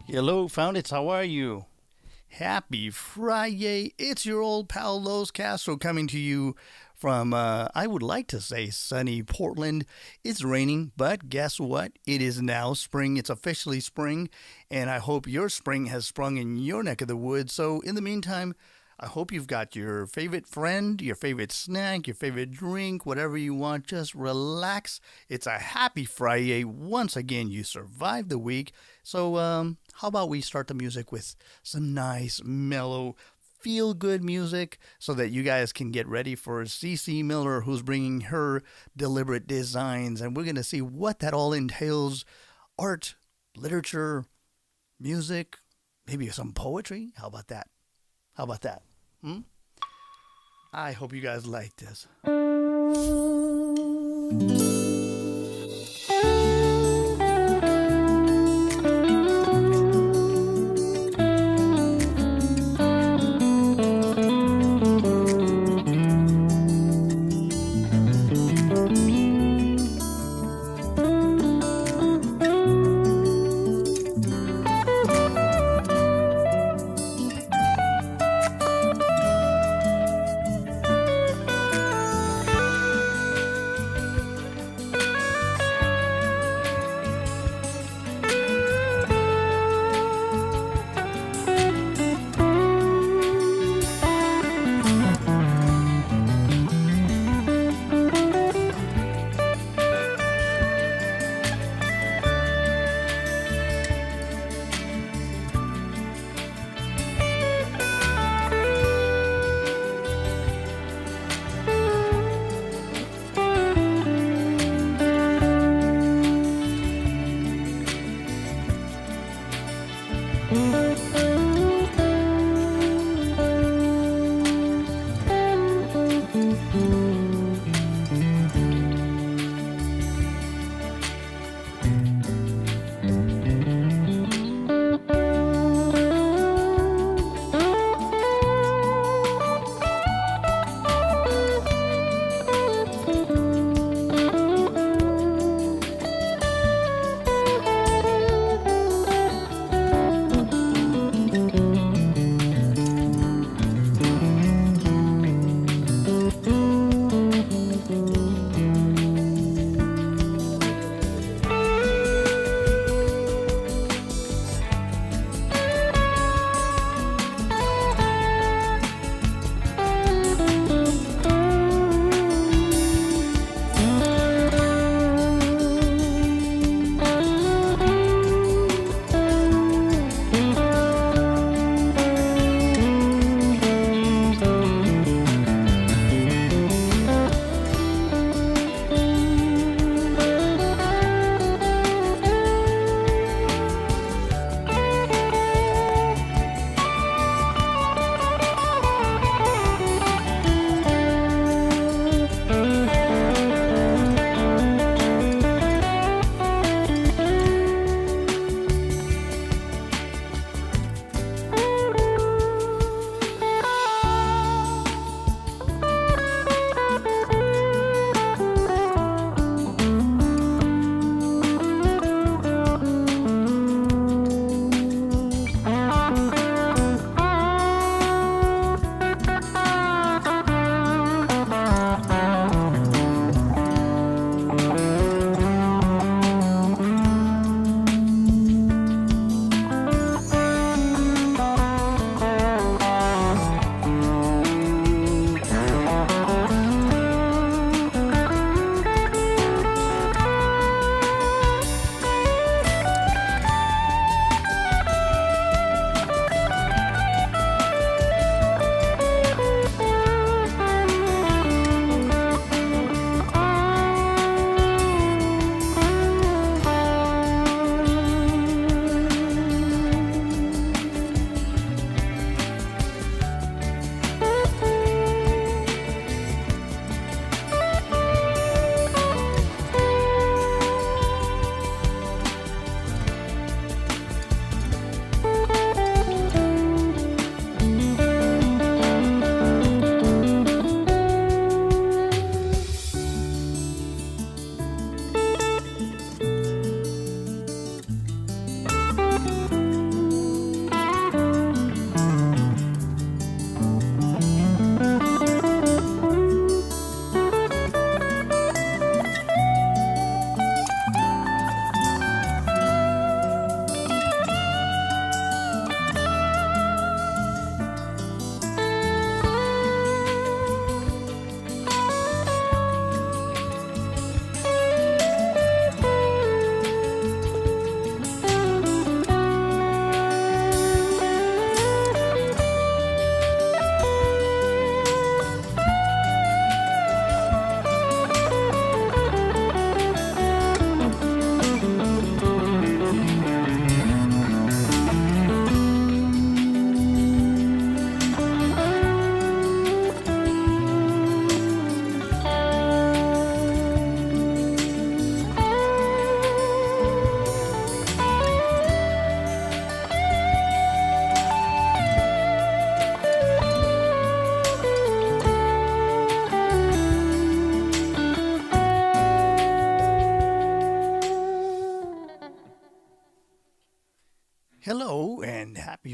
Hello, Foundits. How are you? Happy Friday. It's your old pal Los Castro coming to you from, I would like to say, sunny Portland. It's raining, but guess what? It is now spring. It's officially spring, and I hope your spring has sprung in your neck of the woods. So in the meantime, I hope you've got your favorite friend, your favorite snack, your favorite drink, whatever you want. Just relax. It's a happy Friday. Once again, you survived the week. So how about we start the music with some nice, mellow, feel-good music so that you guys can get ready for CC Miller, who's bringing her deliberate designs. And we're going to see what that all entails. Art, literature, music, maybe some poetry. How about that? How about that? I hope you guys like this.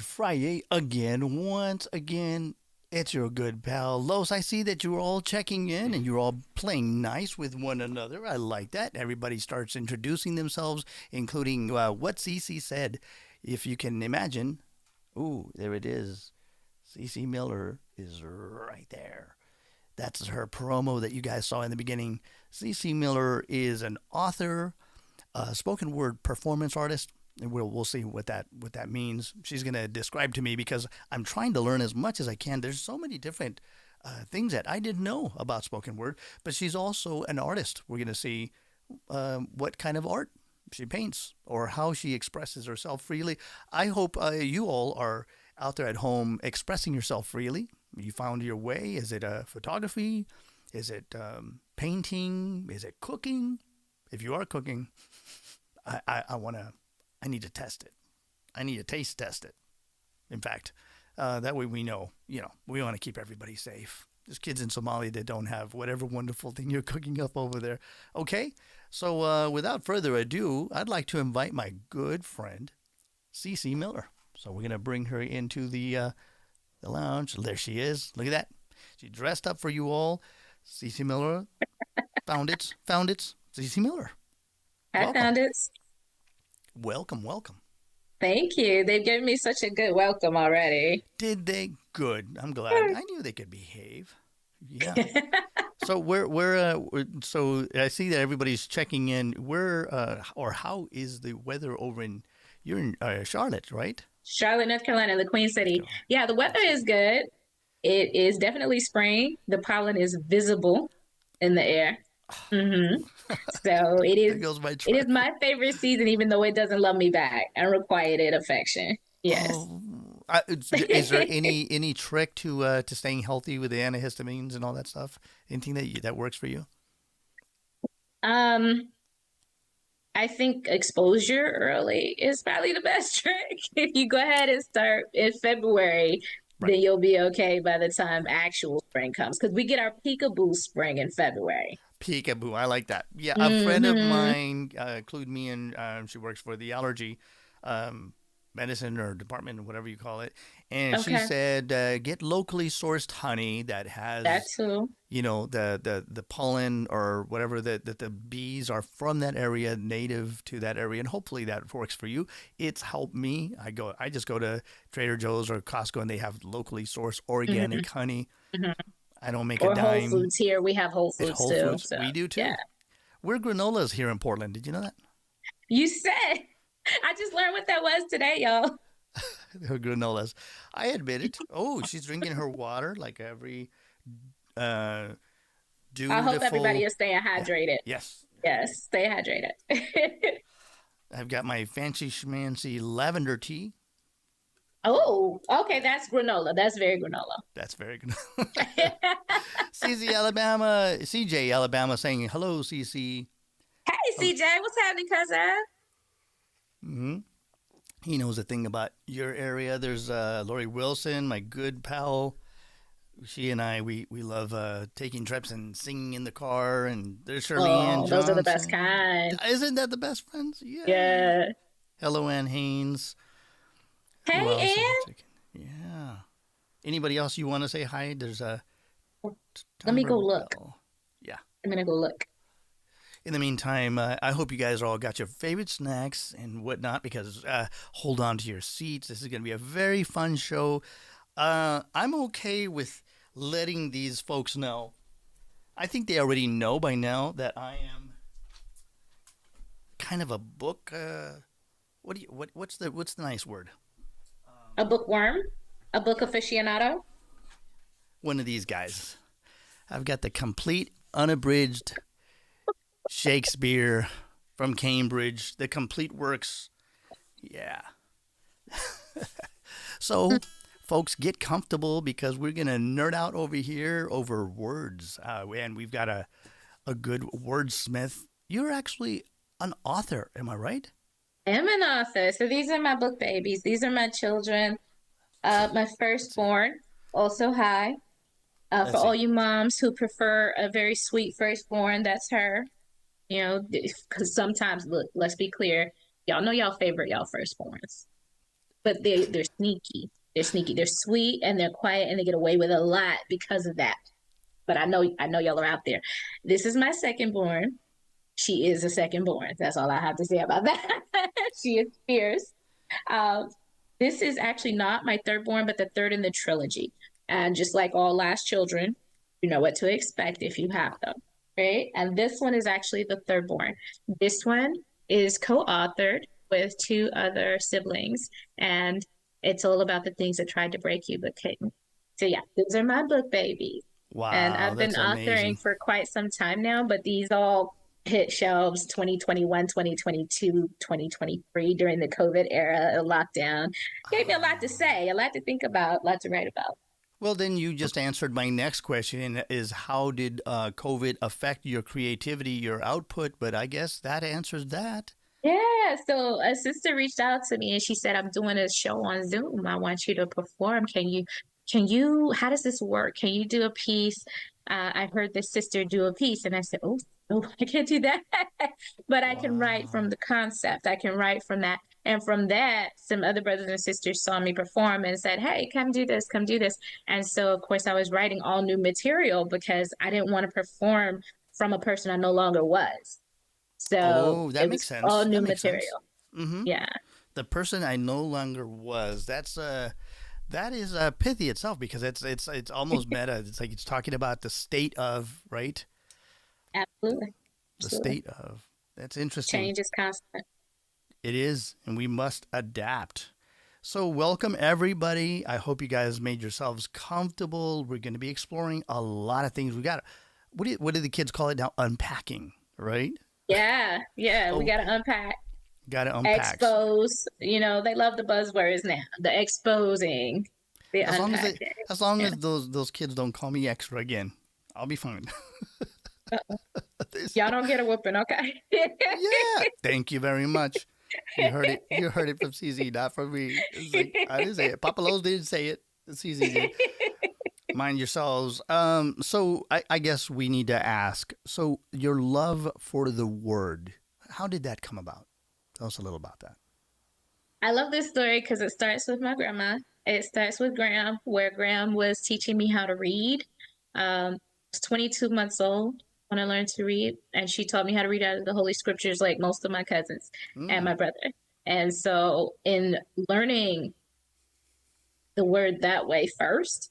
Friday again. Once again, it's your good pal Los. I see that you're all checking in and you're all playing nice with one another. I like that. Everybody starts introducing themselves, including what Cece said. If you can imagine, ooh, there it is. Cece Miller is right there. That's her promo that you guys saw in the beginning. Cece Miller is an author, spoken word performance artist. And we'll see what that means. She's gonna describe to me because I'm trying to learn as much as I can. There's so many different things that I didn't know about spoken word. But she's also an artist. We're gonna see what kind of art she paints or how she expresses herself freely. I hope you all are out there at home expressing yourself freely. You found your way. Is it photography? Is it painting? Is it cooking? If you are cooking, I need to test it. I need to taste test it. In fact, that way we know, we want to keep everybody safe. There's kids in Somalia that don't have whatever wonderful thing you're cooking up over there. Okay, so without further ado, I'd like to invite my good friend, Cece Miller. So we're going to bring her into the lounge. There she is. Look at that. She dressed up for you all. Cece Miller. Found it. Cece Miller. I found it. Welcome. Thank you. They've given me such a good welcome already. Did they? Good. I'm glad. I knew they could behave. Yeah. So so I see that everybody's checking in. Or how is the weather over you're in Charlotte, right? Charlotte, North Carolina, the Queen City. Yeah, the weather is good. It is definitely spring. The pollen is visible in the air. Mm-hmm. So it is. It is my favorite season, even though it doesn't love me back. Unrequited affection. Yes. Oh, is there any trick to staying healthy with the antihistamines and all that stuff? Anything that works for you? I think exposure early is probably the best trick. If you go ahead and start in February, then you'll be okay by the time actual spring comes. Because we get our peekaboo spring in February. Peekaboo, I like that. Yeah, a friend of mine, include me, and she works for the allergy medicine or department, or whatever you call it. And she said, get locally sourced honey that has that too. The pollen or whatever that the bees are from that area, native to that area, and hopefully that works for you. It's helped me. I just go to Trader Joe's or Costco and they have locally sourced organic honey. Mm-hmm. I don't make a dime. Whole Foods here. We have Whole Foods Whole too. Foods. So, we do too. Yeah. We're granolas here in Portland. Did you know that? You said. I just learned what that was today, y'all. Her granolas. I admit it. Oh, she's drinking her water like every dutiful. I hope everybody is staying hydrated. Yeah. Yes, stay hydrated. I've got my fancy schmancy lavender tea. Oh, okay. That's granola. That's very granola. That's very granola. CJ Alabama saying hello, CC. Hey, CJ. What's happening, cousin? Mm-hmm. He knows a thing about your area. There's Lori Wilson, my good pal. She and I, we love taking trips and singing in the car. And there's Shirley Ann Johnson. Those are the best kind. Isn't that the best friends? Yeah. Hello, Ann Haynes. Hey, Ann. Yeah. Anybody else you want to say hi? There's a. Let me go look. Yeah. I'm going to go look. In the meantime, I hope you guys all got your favorite snacks and whatnot because hold on to your seats. This is going to be a very fun show. I'm okay with letting these folks know. I think they already know by now that I am kind of a book. What's the nice word? A bookworm, a book aficionado. One of these guys. I've got the complete unabridged Shakespeare from Cambridge, the complete works. Yeah. So, folks, get comfortable because we're going to nerd out over here over words. And we've got a good wordsmith. You're actually an author, am I right? I'm an author. So these are my book babies. These are my children. My firstborn, also hi. For all you moms who prefer a very sweet firstborn, that's her. Because sometimes, look, let's be clear. Y'all know y'all favorite y'all firstborns. but they're sneaky. They're sneaky. They're sweet and they're quiet and they get away with a lot because of that. But I know y'all are out there. This is my second born. She is a second born. That's all I have to say about that. She is fierce. Um, this is actually not my third born, but the third in the trilogy. And just like all last children, you know what to expect if you have them, right? And this one is actually the third born. This one is co-authored with two other siblings, and it's all about the things that tried to break you but couldn't. So yeah, these are my book babies. Wow, and I've been authoring for quite some time now, but these all hit shelves 2021, 2022, 2023 during the COVID era, lockdown. Gave me a lot to say, a lot to think about, a lot to write about. Well, then you just answered my next question is how did COVID affect your creativity, your output? But I guess that answers that. Yeah, so a sister reached out to me and she said, I'm doing a show on Zoom. I want you to perform. How does this work? Can you do a piece? I heard this sister do a piece and I said, oh, no, I can't do that. But I can write from the concept. I can write from that. And from that, some other brothers and sisters saw me perform and said, hey, come do this, come do this. And so, of course, I was writing all new material because I didn't want to perform from a person I no longer was. So that makes sense. All new material. Mm-hmm. Yeah. The person I no longer was. That is pithy itself because it's almost meta. It's like it's talking about the state of, right? Absolutely. The state of. That's interesting. Change is constant. It is, and we must adapt. So welcome everybody. I hope you guys made yourselves comfortable. We're going to be exploring a lot of things. We got what do the kids call it now? Unpacking, right? Yeah. We got to unpack. Got to unpack. Expose. You know, they love the buzzwords now. The exposing. The unpacking. As long as those kids don't call me extra again, I'll be fine. Y'all don't get a whooping, okay? Yeah. Thank you very much. You heard it. You heard it from CZ, not from me. It's like, I didn't say it. Papa Lowe's didn't say it. CZ did. Mind yourselves. So I guess we need to ask. So your love for the word, how did that come about? Tell us a little about that. I love this story because it starts with my grandma. It starts with Graham, where Graham was teaching me how to read. I was 22 months old when I learned to read, and she taught me how to read out of the Holy Scriptures like most of my cousins and my brother. And so in learning the word that way first,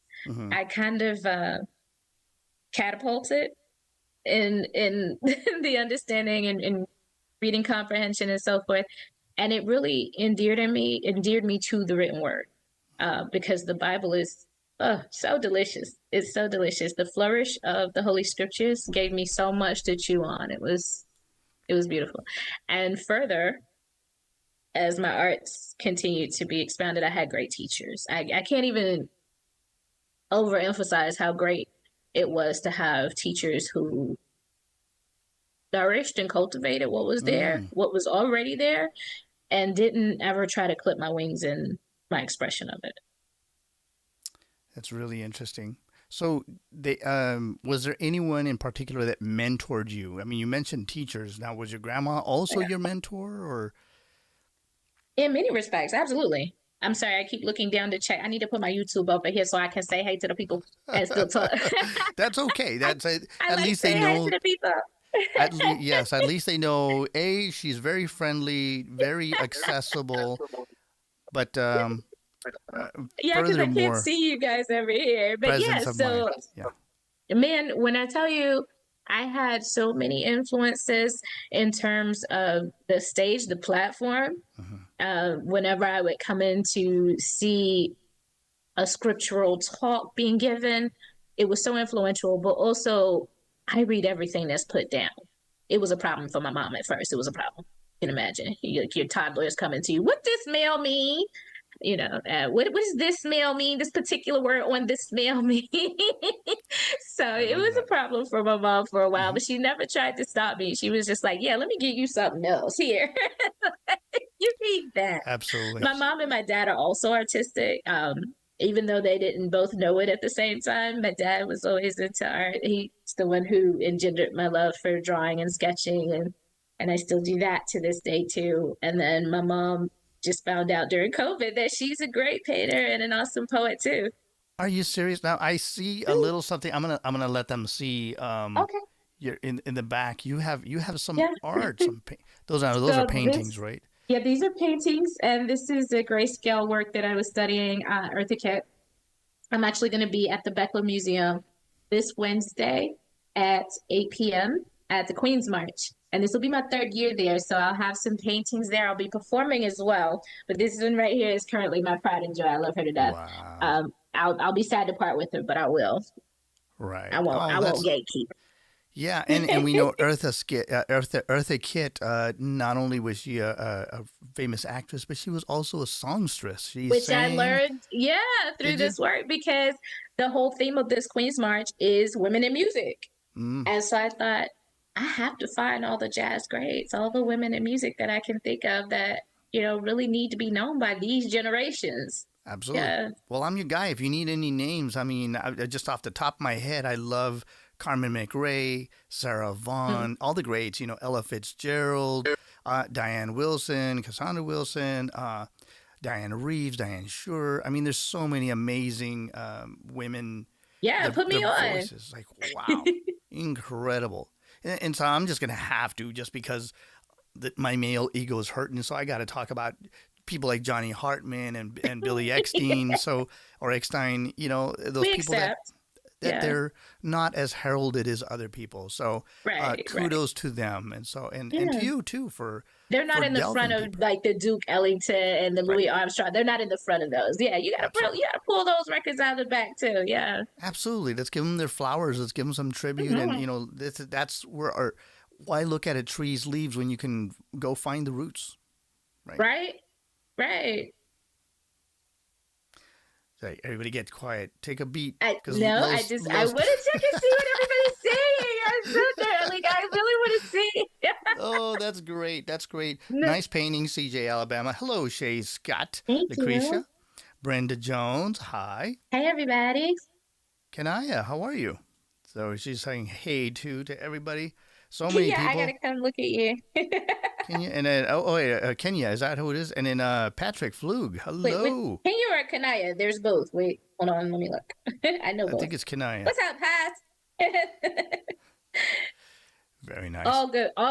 I kind of catapulted in the understanding and reading comprehension and so forth. And it really endeared me to the written word because the Bible is so delicious. It's so delicious. The flourish of the Holy Scriptures gave me so much to chew on. It was beautiful. And further, as my arts continued to be expanded, I had great teachers. I can't even overemphasize how great it was to have teachers who nourished and cultivated what was there, what was already there, and didn't ever try to clip my wings in my expression of it. That's really interesting. So, was there anyone in particular that mentored you? I mean, you mentioned teachers. Now, was your grandma also your mentor, or? In many respects, absolutely. I'm sorry, I keep looking down to check. I need to put my YouTube over here so I can say hey to the people and still talk. That's okay. That's at like least they know. Hey to the people. Yes, at least they know. She's very friendly, very accessible, but yeah, because I can't see you guys over here. But yeah, so man, when I tell you, I had so many influences in terms of the stage, the platform. Whenever I would come in to see a scriptural talk being given, it was so influential, but also I read everything that's put down. It was a problem for my mom at first. It was a problem. You can imagine your toddler is coming to you. What this smell mean? You know, what does this smell mean? This particular word on this smell mean? So it was a problem for my mom for a while, but she never tried to stop me. She was just like, yeah, let me give you something else here. You read that. Absolutely. My mom and my dad are also artistic. Even though they didn't both know it at the same time, my dad was always into art. He's the one who engendered my love for drawing and sketching, and I still do that to this day too. And then my mom just found out during COVID that she's a great painter and an awesome poet too. Are you serious? Now I see a little something. I'm gonna let them see. Okay. You're in the back. You have some Yeah. art. Those are So paintings, this, right? yeah, these are paintings, and this is a grayscale work that I was studying, Eartha Kitt. I'm actually going to be at the Beckler Museum this Wednesday at 8 p.m. at the Queen's March. And this will be my third year there, so I'll have some paintings there. I'll be performing as well. But this one right here is currently my pride and joy. I love her to death. Wow. I'll be sad to part with her, but I will. Right. I Oh, won't that's gatekeep. yeah. And we know Eartha Kitt. Not only was she a famous actress, but she was also a songstress. She Which I sang. learned, yeah, through Did you? this work, because the whole theme of this Queen's March is women in music. Mm, And so I thought, I have to find all the jazz greats, all the women in music that I can think of that, really need to be known by these generations. absolutely. Yeah. Well, I'm your guy. If you need any names, I mean, just off the top of my head, I love Carmen McRae, Sarah Mm. Vaughan, all the greats. Ella Fitzgerald, Diane Wilson, Cassandra Wilson, Diana Reeves, Diane Shure. I mean, there's so many amazing women. Yeah, put Their me on. voices, like wow, incredible. And so I'm just gonna have to, just because my male ego is hurting. So I got to talk about people like Johnny Hartman and Billy Eckstein. So or Eckstein, those We people that accept. that Yeah. they're not as heralded as other people. So Right, right. kudos to them, and so and to Yeah. you too for They're not in the front delving of deeper. like the Duke Ellington and the Right. Louis Armstrong. They're not in the front of those. Yeah, Absolutely. you gotta pull those records out of the back too. Yeah. Absolutely. Let's give them their flowers. Let's give them some tribute. And, Mhm. that's where why look at a tree's leaves when you can go find the roots, right? Right? Right. So everybody get quiet. Take a beat. I Because no, I Lowe's. want to check and see what everybody's saying. I'm so there. Like I really want to see. Oh, that's great. That's great. No, Nice painting, CJ, Alabama. Hello, Shay Scott, thank you. Lucretia, Brenda Jones. Hi. Hey everybody. Kanaya, how are you? So she's saying hey to everybody. So many Yeah, I gotta people. come look at you. Kenya and then wait, Kenya, is that who it is? And then Patrick Flug. Wait, Hello. can you or Kanaya? There's both. Wait, hold on, let me look. I know I think both. it's Kanaya. What's up, Pat? Very nice. All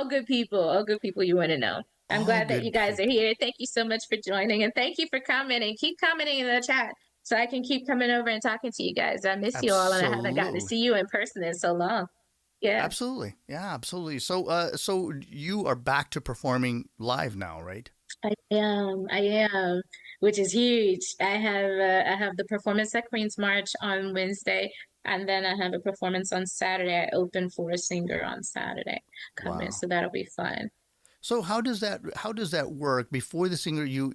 good people, all good people you want to know. I'm All glad that you good guys are people. here. Thank you so much for joining, and thank you for commenting. Keep commenting in the chat so I can keep coming over and talking to you guys. I miss you all, and I haven't gotten to Absolutely. see you in person in so long. Yeah. Absolutely. Yeah, absolutely. So you are back to performing live now, right? I am, which is huge. I have the performance at Queen's March on Wednesday, and then I have a performance on Saturday. I open for a singer on Saturday coming, Wow. so that'll be fun. So how does that work? Before the singer, you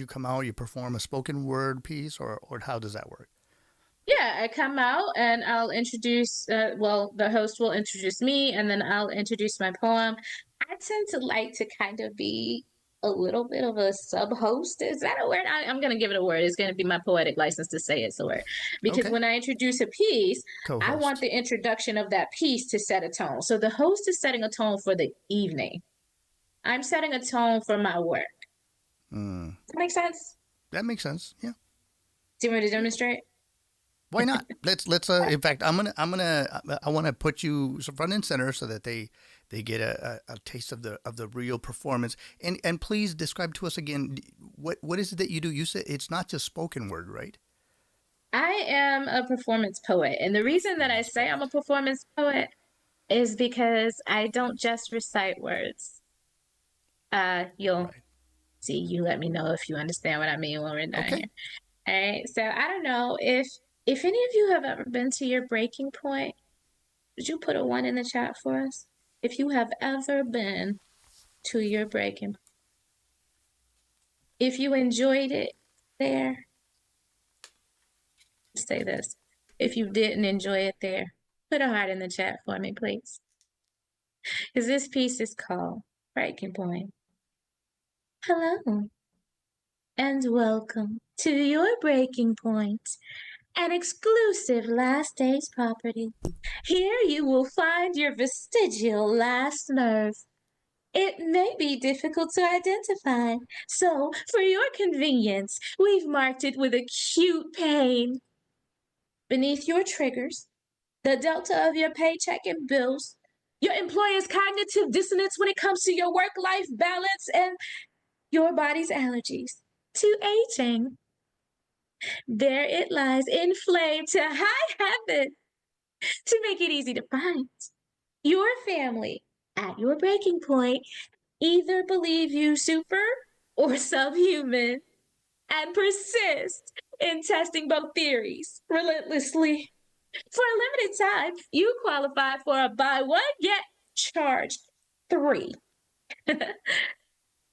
come out, you perform a spoken word piece, or how does that work? Yeah, I come out and I'll introduce, well, the host will introduce me and then I'll introduce my poem. I tend to like to kind of be a little bit of a sub host. Is that a word? I'm going to give it a word. It's going to be my poetic license to say it's a word. Because Okay. when I introduce a piece, I want Co-host. the introduction of that piece to set a tone. So the host is setting a tone for the evening. I'm setting a tone for my work. Mm, Does that make sense? that makes sense. Yeah. Do you want me to demonstrate? Why not? Let's. In fact, I want to put you front and center so that they get a taste of the real performance. And please describe to us again what is it that you do? You said it's not just spoken word, right? I am a performance poet. And the reason that I Performance say I'm a poet. performance poet is because I don't just recite words. You'll Right. see, you let me know if you understand what I mean when we're done Okay. here. All right. So I don't know if any of you have ever been to your breaking point. Would you put a one in the chat for us? If you have ever been to your breaking point, if you enjoyed it there, say this. If you didn't enjoy it there, put a heart in the chat for me, please. Because this piece is called Breaking Point. Hello, and welcome to your Breaking Point, an exclusive last days property. Here you will find your vestigial last nerve. it may be difficult to identify. So, for your convenience, we've marked it with acute pain. Beneath your triggers, the delta of your paycheck and bills, your employer's cognitive dissonance when it comes to your work life balance, and your body's allergies to aging. There it lies, inflamed to high heaven. To make it easy to find, your family at your breaking point either believe you super or subhuman and persist in testing both theories relentlessly. For a limited time, you qualify for a buy one, get charged 3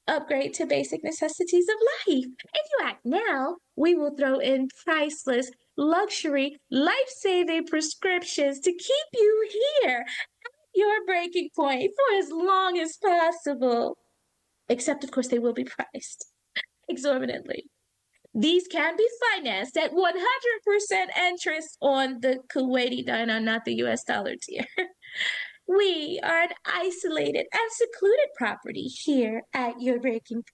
upgrade to basic necessities of life. If you act now, we will throw in priceless, luxury, life-saving prescriptions to keep you here at your breaking point for as long as possible. Except, of course, they will be priced exorbitantly. These can be financed at 100% interest on the Kuwaiti dinar, not the US dollar tier. We are an isolated and secluded property here at your breaking point.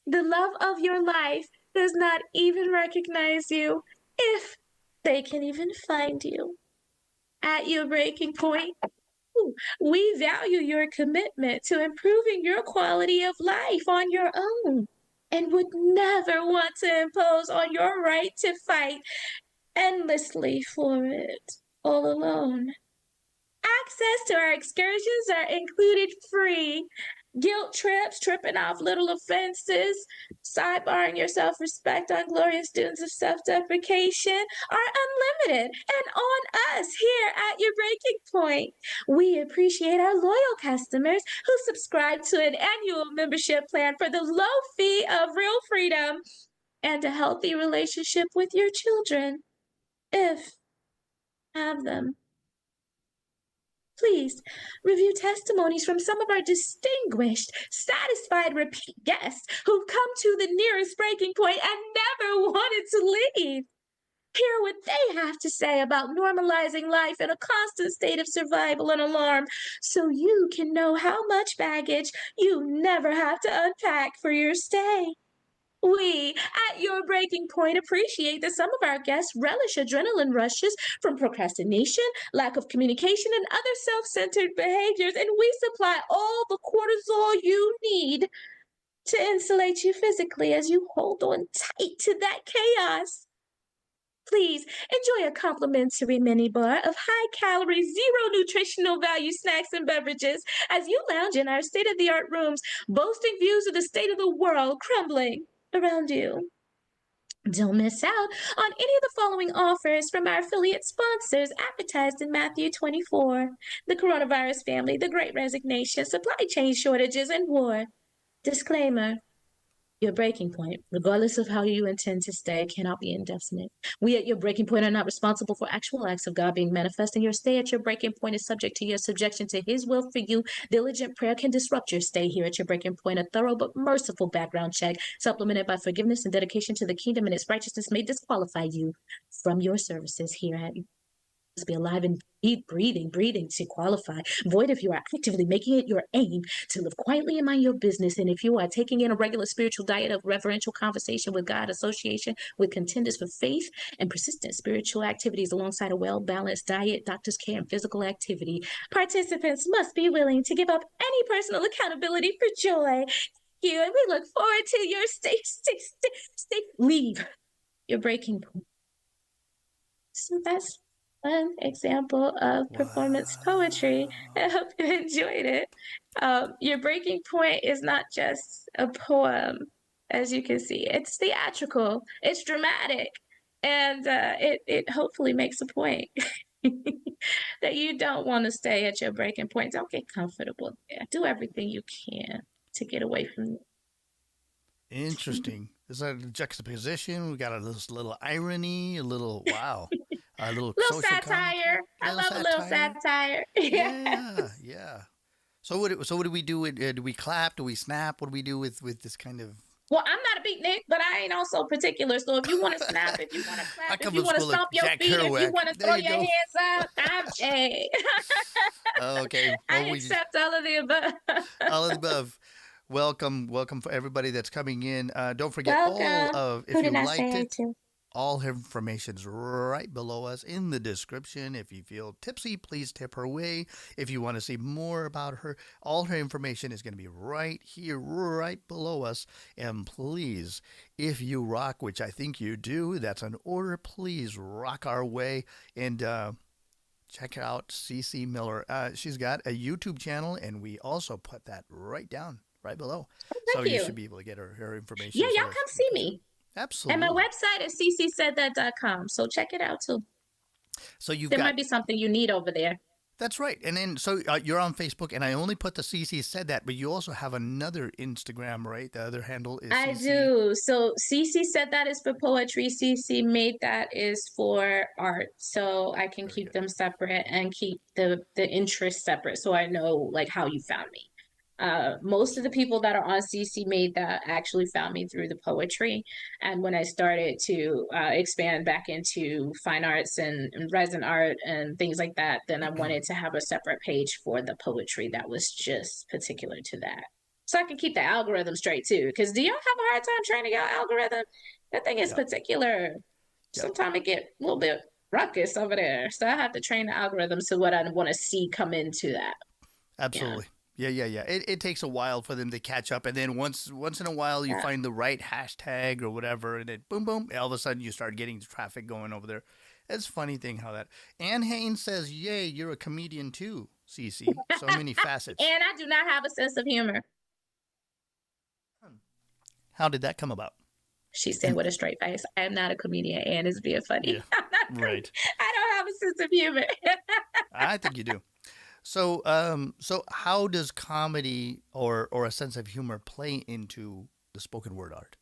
The love of your life does not even recognize you, if they can even find you. At your breaking point, we value your commitment to improving your quality of life on your own and would never want to impose on your right to fight endlessly for it all alone. Access to our excursions are included free. Guilt trips, tripping off little offenses, sidebarring your self-respect on glorious dunes of self-deprecation are unlimited and on us here at your breaking point. We appreciate our loyal customers who subscribe to an annual membership plan for the low fee of real freedom and a healthy relationship with your children, if have them. Please review testimonies from some of our distinguished, satisfied repeat guests who've come to the nearest breaking point and never wanted to leave. Hear what they have to say about normalizing life in a constant state of survival and alarm so you can know how much baggage you never have to unpack for your stay. We, at your breaking point, appreciate that some of our guests relish adrenaline rushes from procrastination, lack of communication, and other self-centered behaviors, and we supply all the cortisol you need to insulate you physically as you hold on tight to that chaos. Please enjoy a complimentary mini bar of high-calorie, zero nutritional value snacks and beverages as you lounge in our state-of-the-art rooms, boasting views of the state of the world crumbling around you. Don't miss out on any of the following offers from our affiliate sponsors advertised in Matthew 24. The coronavirus family, the great resignation, supply chain shortages, and war. Disclaimer. Your breaking point, regardless of how you intend to stay, cannot be indefinite. We at your breaking point are not responsible for actual acts of God being manifest, and your stay at your breaking point is subject to your subjection to His will for you. Diligent prayer can disrupt your stay here at your breaking point. A thorough but merciful background check, supplemented by forgiveness and dedication to the kingdom and its righteousness, may disqualify you from your services here at must be alive and breathing to qualify. Void if you are actively making it your aim to live quietly and mind your business, and if you are taking in a regular spiritual diet of reverential conversation with God, association with contenders for faith, and persistent spiritual activities alongside a well-balanced diet, doctor's care, and physical activity. Participants must be willing to give up any personal accountability for joy. Thank you, and we look forward to your leave your breaking point. So that's one example of performance poetry. I hope you enjoyed it. Your breaking point is not just a poem, as you can see. It's theatrical, it's dramatic, and it hopefully makes a point that you don't want to stay at your breaking point. Don't get comfortable there. Do everything you can to get away from it. Interesting. Is that a juxtaposition? We got this little irony, a little wow. A little satire. I love a little satire. Yeah. So what do we do? Do we clap? Do we snap? What do we do with this kind of? Well, I'm not a beatnik, but I ain't also particular. So if you want to snap, if you want to clap, if you want to stomp your feet, if you want to throw your hands up, I'm a. Okay. I Well, accept all of the above. all of the above. Welcome for everybody that's coming in. Don't forget all Welcome. of, if Who you did I say liked hi it, to? all her information's right below us in the description. If you feel tipsy, please tip her way. If you want to see more about her, all her information is going to be right here, right below us. And please, if you rock, which I think you do, that's an order. Please rock our way and check out CC Miller. She's got a YouTube channel, and we also put that right down, right below. Oh, So thank you you. should be able to get her Yeah, information y'all sort of come in see person. me. And my Absolutely. website is ccsaidthat.com. So check it out too. So you've There got, might be something you need over there. that's right. And then, so you're on Facebook, and I only put the CC said that, but you also have another Instagram, right? The other handle is I CC. do. So CC said that is for poetry. CC made that is for art. So I can Very keep good. them separate and keep the interest separate. So I know like how you found me. Most of the Absolutely. people that are on CC made that actually found me through the poetry. And when I started to expand back into fine arts and resin art and things like that, then I wanted to have a separate page for the poetry that was just particular to that. So I can keep the algorithm straight too. Because do y'all have a hard time training your algorithm? That thing is Yep. particular. Yep. Sometimes it get a little bit ruckus over there. So I have to train the algorithm to what I want to see come into that. Yeah. Absolutely. Yeah. It takes a while for them to catch up, and then once in a while you Yeah. find the right hashtag or whatever, and then boom, boom, all of a sudden you start getting traffic going over there. It's a funny thing how that. Ann Haynes says, "Yay, you're a comedian too, CC. So many facets." And I do not have a sense of humor. How did that come about? She's saying And with a straight face, I am not a comedian and it's being funny. yeah, right. I don't have a sense of humor. I think you do. So how does comedy or a sense of humor play into the spoken word art?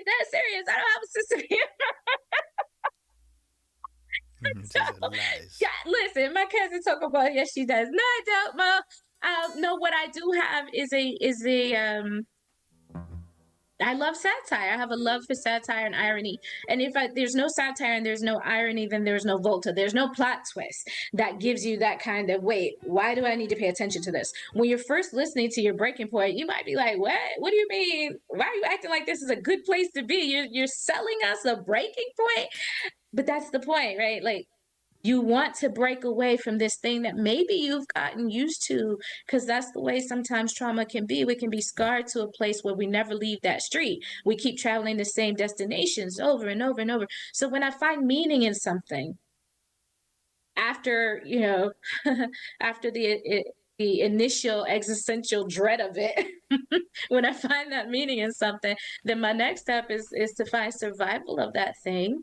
That's serious. I don't have a sense of humor. She said lies. Yeah, listen, my cousin talk about yes, she does. No, I don't, Mom. No, what I do have is a I love satire. I have a love for satire and irony. And if there's no satire and there's no irony, then there's no volta. There's no plot twist that gives you that kind of wait. Why do I need to pay attention to this? When you're first listening to your breaking point, you might be like, "What? What do you mean? Why are you acting like this is a good place to be? You're selling us a breaking point." But that's the point, right? Like you want to break away from this thing that maybe you've gotten used to because that's the way sometimes trauma can be. We can be Yeah, scarred to a place where we never leave that street. We keep traveling the same destinations over and over and over. So when I find meaning in something after, after the initial existential dread of it, when I find that meaning in something, then my next step is to find survival of that thing.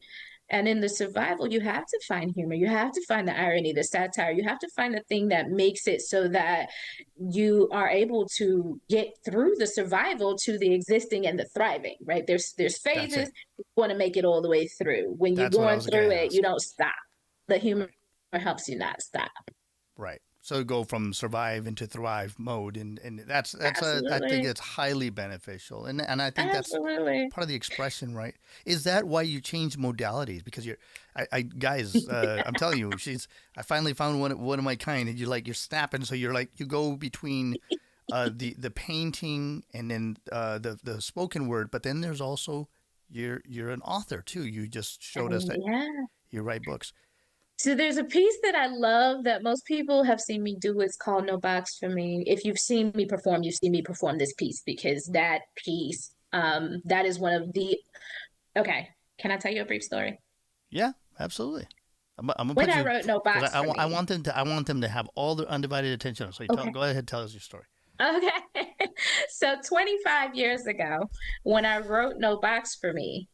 And in the survival, you have to find humor. You have to find the irony, the satire. You have to find the thing that makes it so that you are able to get through the survival to the existing and the thriving. Right? There's that's phases. it. You want to make it all the way through. When you're That's what I going was going through to it, you ask. don't stop. The humor Right. helps you not stop. Right. So go from survive into thrive mode, and that's a, I think Absolutely. it's highly beneficial, and I think that's Absolutely. part of the expression, right? Is that why you change modalities? Because I guys, I'm telling you, I finally found one of my kind, and you're snapping, so you're like you go between the painting and then the spoken word, but then there's also you're an author too. You just showed us that Yeah. you write books. So there's a piece that I love that most people have seen me do. It's called No Box for Me. If you've seen me perform, you've seen me perform this piece because that piece, that is one of the. Okay, can I tell you a brief story? Yeah, absolutely. I'm gonna When put I you wrote No because Box for I Me. want them to have all their undivided attention. So Okay. go ahead, tell us your story. Okay. So 25 years ago, when I wrote No Box for Me,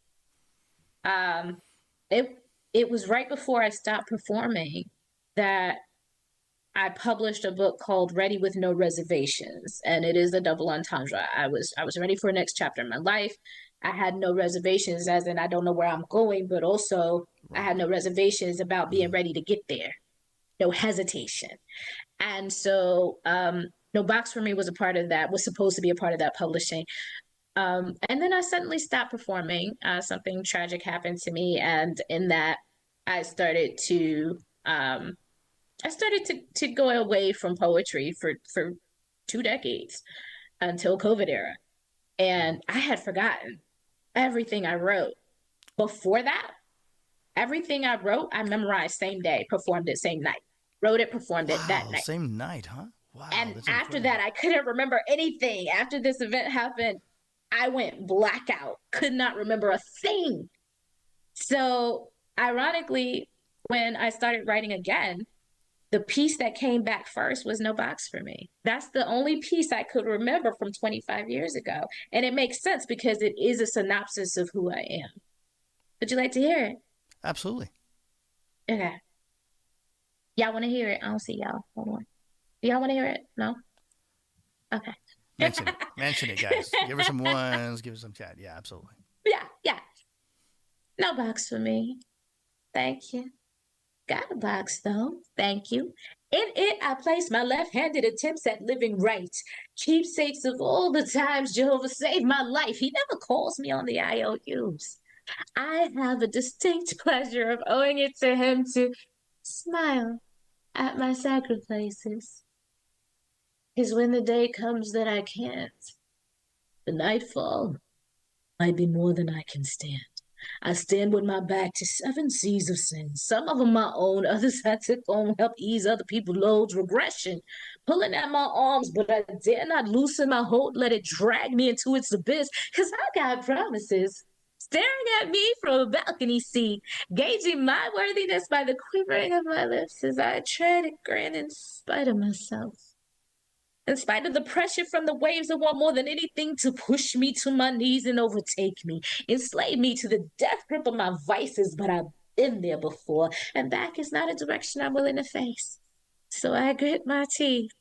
um, it it was right before I stopped performing that I published a book called Ready with No Reservations, and it is a double entendre. I was ready for a next chapter in my life. I had no reservations, as in I don't know where I'm going, but also I Right. had no reservations about being ready to get there. No hesitation. And so No Box for Me was a part of that, was supposed to be a part of that publishing. And then I suddenly stopped performing. Something tragic happened to me, and in that I started to I started to go away from poetry for 2 decades until COVID era. And I had forgotten everything I wrote. Before that, everything I wrote, I memorized same day, performed it same night. Wrote it, performed it that Wow, night. same night, huh? Wow, And that's after incredible. that, I couldn't remember anything. After this event happened, I went blackout, could not remember a thing. So, ironically, when I started writing again, the piece that came back first was No Box for Me. That's the only piece I could remember from 25 years ago. And it makes sense because it is a synopsis of who I am. Would you like to hear it? Absolutely. Okay. Y'all want to hear it? I don't see y'all. Hold on. Do y'all want to hear it? No? Okay. Mention it. Mention it, guys. Give her some ones. Give her some chat. Yeah, absolutely. Yeah. No box for me. Thank you. Got a box though. Thank you. In it, I place my left-handed attempts at living right. Keepsakes of all the times Jehovah saved my life. He never calls me on the IOUs. I have a distinct pleasure of owing it to him to smile at my sacrifices. Because when the day comes that I can't, the nightfall might be more than I can stand. I stand with my back to 7 seas of sin, some of them my own, others I took on, help ease other people's loads, regression, pulling at my arms, but I dare not loosen my hold, let it drag me into its abyss, because I got promises. Staring at me from a balcony seat, gauging my worthiness by the quivering of my lips as I tread and grin in spite of myself. In spite of the pressure from the waves that want more than anything to push me to my knees and overtake me, enslave me to the death grip of my vices, but I've been there before, and back is not a direction I'm willing to face. So I grit my teeth,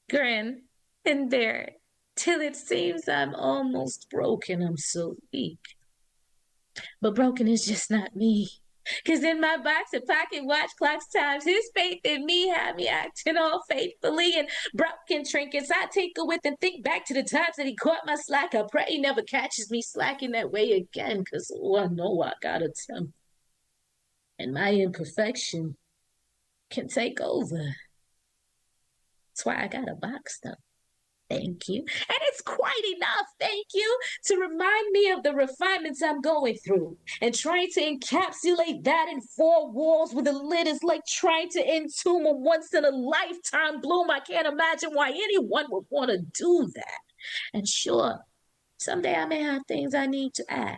grin, and bear it, till it seems I'm almost broken. I'm so weak. But broken is just not me. Cause in my box and pocket watch clocks times, his faith in me had me acting all faithfully and broken trinkets. I tinker with and think back to the times that he caught my slack. I pray he never catches me slacking that way again. Cause oh, I know I got a temper. And my imperfection can take over. That's why I got a box though. Thank you. And it's quite enough, thank you, to remind me of the refinements I'm going through. And trying to encapsulate that in 4 walls with a lid is like trying to entomb a once in a lifetime bloom. I can't imagine why anyone would want to do that. And sure, someday I may have things I need to add.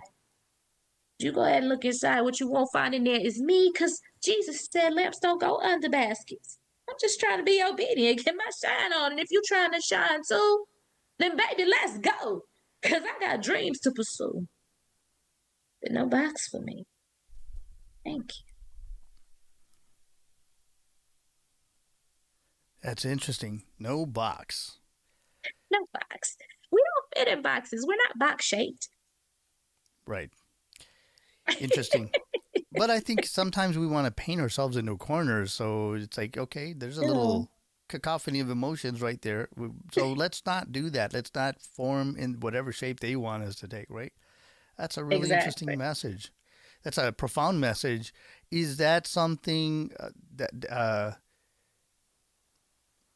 You go ahead and look inside. What you won't find in there is me, because Jesus said lamps don't go under baskets. I'm just trying to be obedient, get my shine on. And if you're trying to shine too, then baby, let's go. Because I got dreams to pursue. But no box for me. Thank you. That's interesting. No box. No box. We don't fit in boxes. We're not box shaped. Right. Interesting. But I think sometimes we want to paint ourselves into corners. So it's like, okay, there's a little cacophony of emotions right there. So let's not do that. Let's not form in whatever shape they want us to take, right? That's a really interesting message. That's a profound message. Is that something that,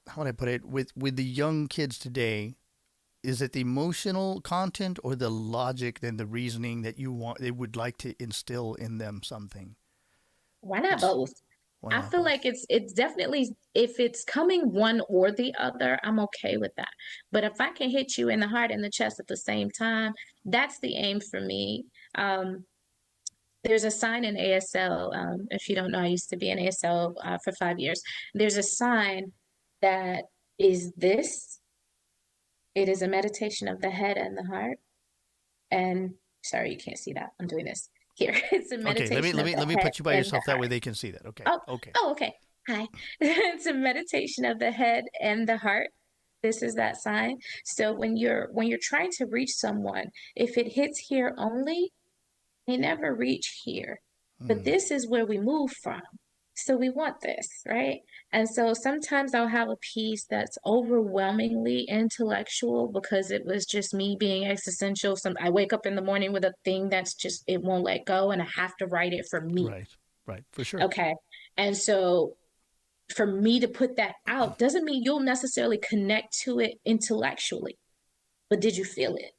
how would I put it, with the young kids today? Is it the emotional content or the logic and the reasoning that they would like to instill in them something? Why not both? I feel like it's definitely, if it's coming one or the other, I'm okay with that. But if I can hit you in the heart and the chest at the same time, that's the aim for me. There's a sign in ASL. If you don't know, I used to be in ASL for 5 years. There's a sign that is this. It is a meditation of the head and the heart. And sorry, you can't see that. I'm doing this. Here, it's a meditation. Okay, let me put you by yourself. That way they can see that. Okay. Okay. Oh, okay. Hi. It's a meditation of the head and the heart. This is that sign. So when you're trying to reach someone, if it hits here only, they never reach here. But this is where we move from. So we want this, right? And so sometimes I'll have a piece that's overwhelmingly intellectual because it was just me being existential. I wake up in the morning with a thing that's just, it won't let go, and I have to write it for me. Right, for sure. Okay. And so for me to put that out doesn't mean you'll necessarily connect to it intellectually, but did you feel it?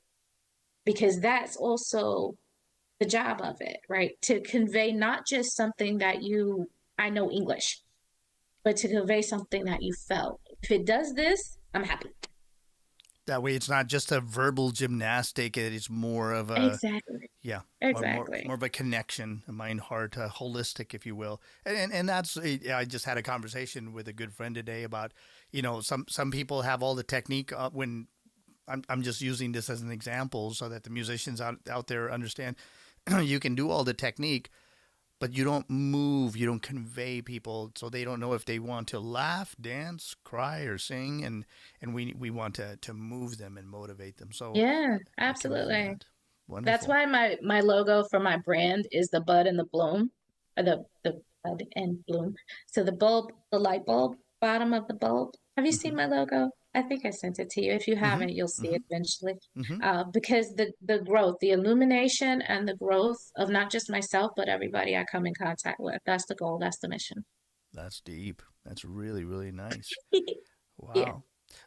Because that's also the job of it, right? To convey not just something that I know English, but to convey something that you felt. If it does this, I'm happy. That way, it's not just a verbal gymnastic. It's more of a exactly more of a connection, a mind heart, holistic, if you will. And that's I just had a conversation with a good friend today about some people have all the technique when I'm just using this as an example so that the musicians out there understand you can do all the technique, but you don't move, you don't convey people, so they don't know if they want to laugh, dance, cry, or sing, and we want to move them and motivate them. So yeah, absolutely. Wonderful. That's why my logo for my brand is the bud and the bloom, or the bud and bloom. So the bulb, the light bulb, bottom of the bulb. Have you seen my logo? I think I sent it to you. If you haven't, you'll see it eventually. Because the growth, the illumination and the growth of not just myself, but everybody I come in contact with. That's the goal. That's the mission. That's deep. That's really, really nice. Wow. Yeah.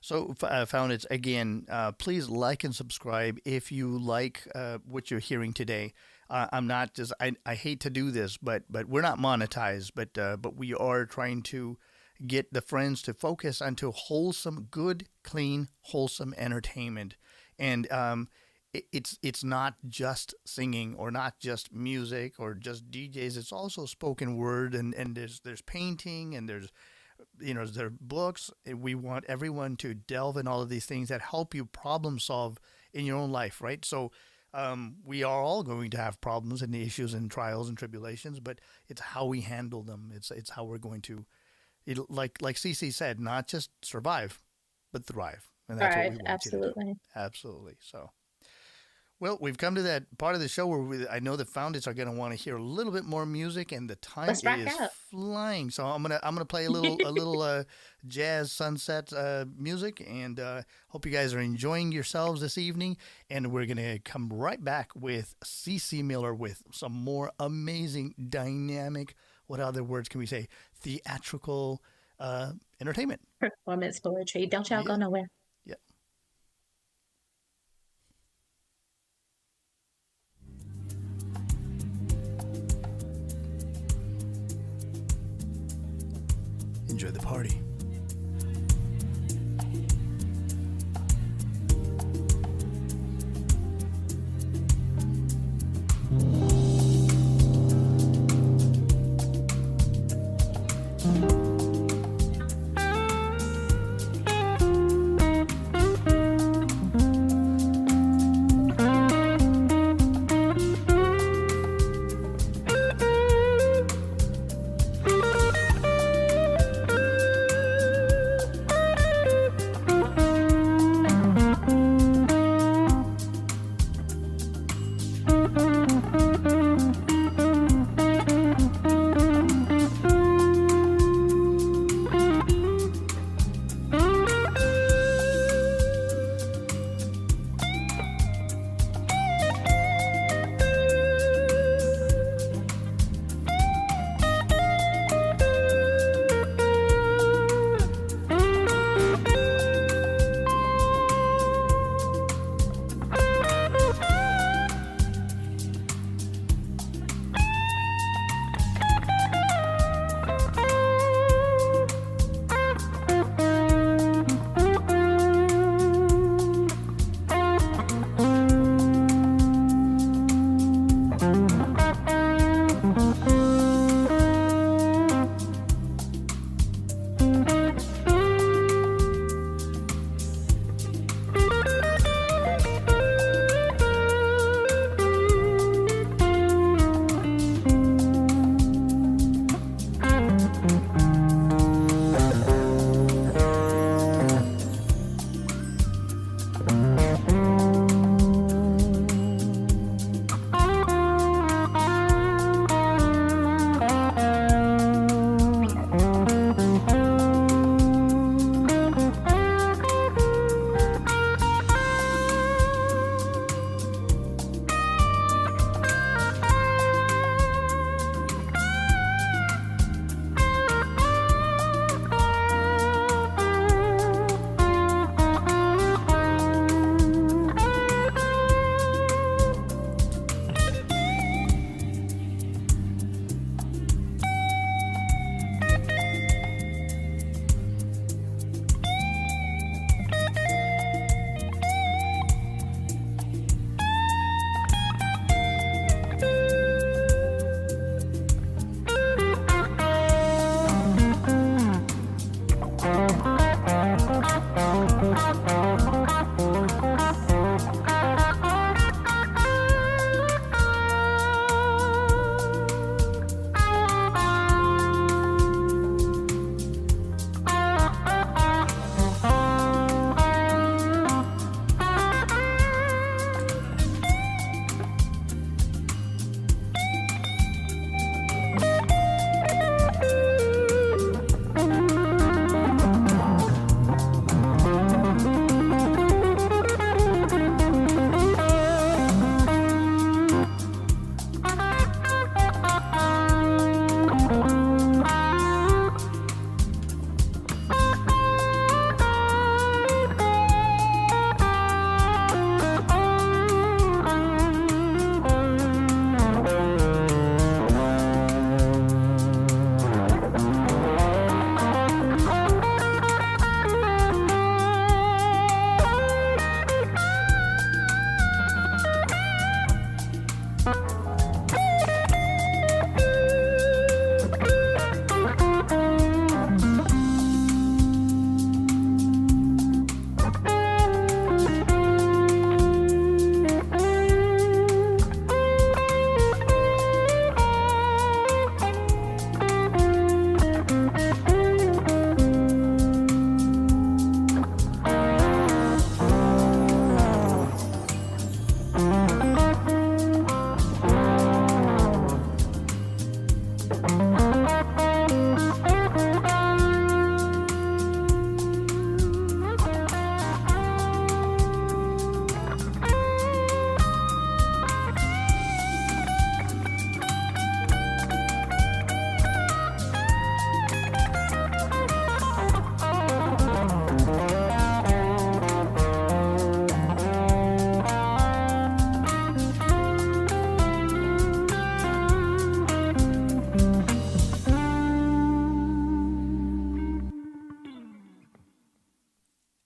So, Founders, again, please like and subscribe if you like what you're hearing today. I'm not just, I hate to do this, but we're not monetized, but we are trying to get the friends to focus onto wholesome, good, clean, wholesome entertainment. And it's not just singing or not just music or just DJs. It's also spoken word, and there's painting, and there's there are books. We want everyone to delve in all of these things that help you problem solve in your own life, right? So we are all going to have problems and issues and trials and tribulations, but it's how we handle them. It's how we're going to, like Cece said, not just survive, but thrive. And that's what we want you to do. Absolutely. So. Well, we've come to that part of the show where I know the Founders are going to want to hear a little bit more music, and the time is flying. So I'm gonna play a little jazz sunset music, and hope you guys are enjoying yourselves this evening. And we're gonna come right back with CeCe Miller with some more amazing, dynamic. What other words can we say? Theatrical entertainment, performance poetry. Don't y'all go nowhere. Enjoy the party.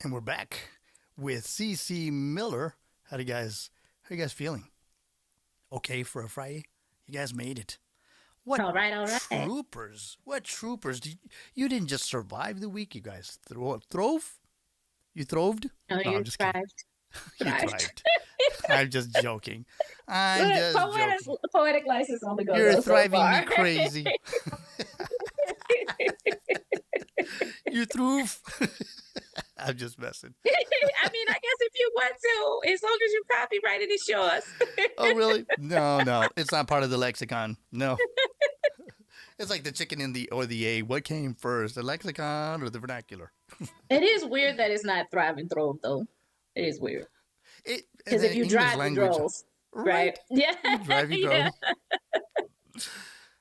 And we're back with CC Miller. How you guys feeling? Okay for a Friday? You guys made it. What All right, all right. troopers? What troopers? You didn't just survive the week, you guys. Throve? You throve? Oh, No, you I'm just kidding. thrived. You Thrived. thrived. I'm just joking. I'm Look, just joking. poetic license on the go You're go so thriving me far. crazy. You throve. I'm just messing. I mean, I guess if you want to, as long as you copyright it, it's yours. Oh, really? No. It's not part of the lexicon. No. It's like the chicken and the egg. What came first, the lexicon or the vernacular? It is weird that it's not thrive and throve, though. It is weird. Because if you English drive, language, you drove. Right? Yeah. You drive, you drove. Yeah.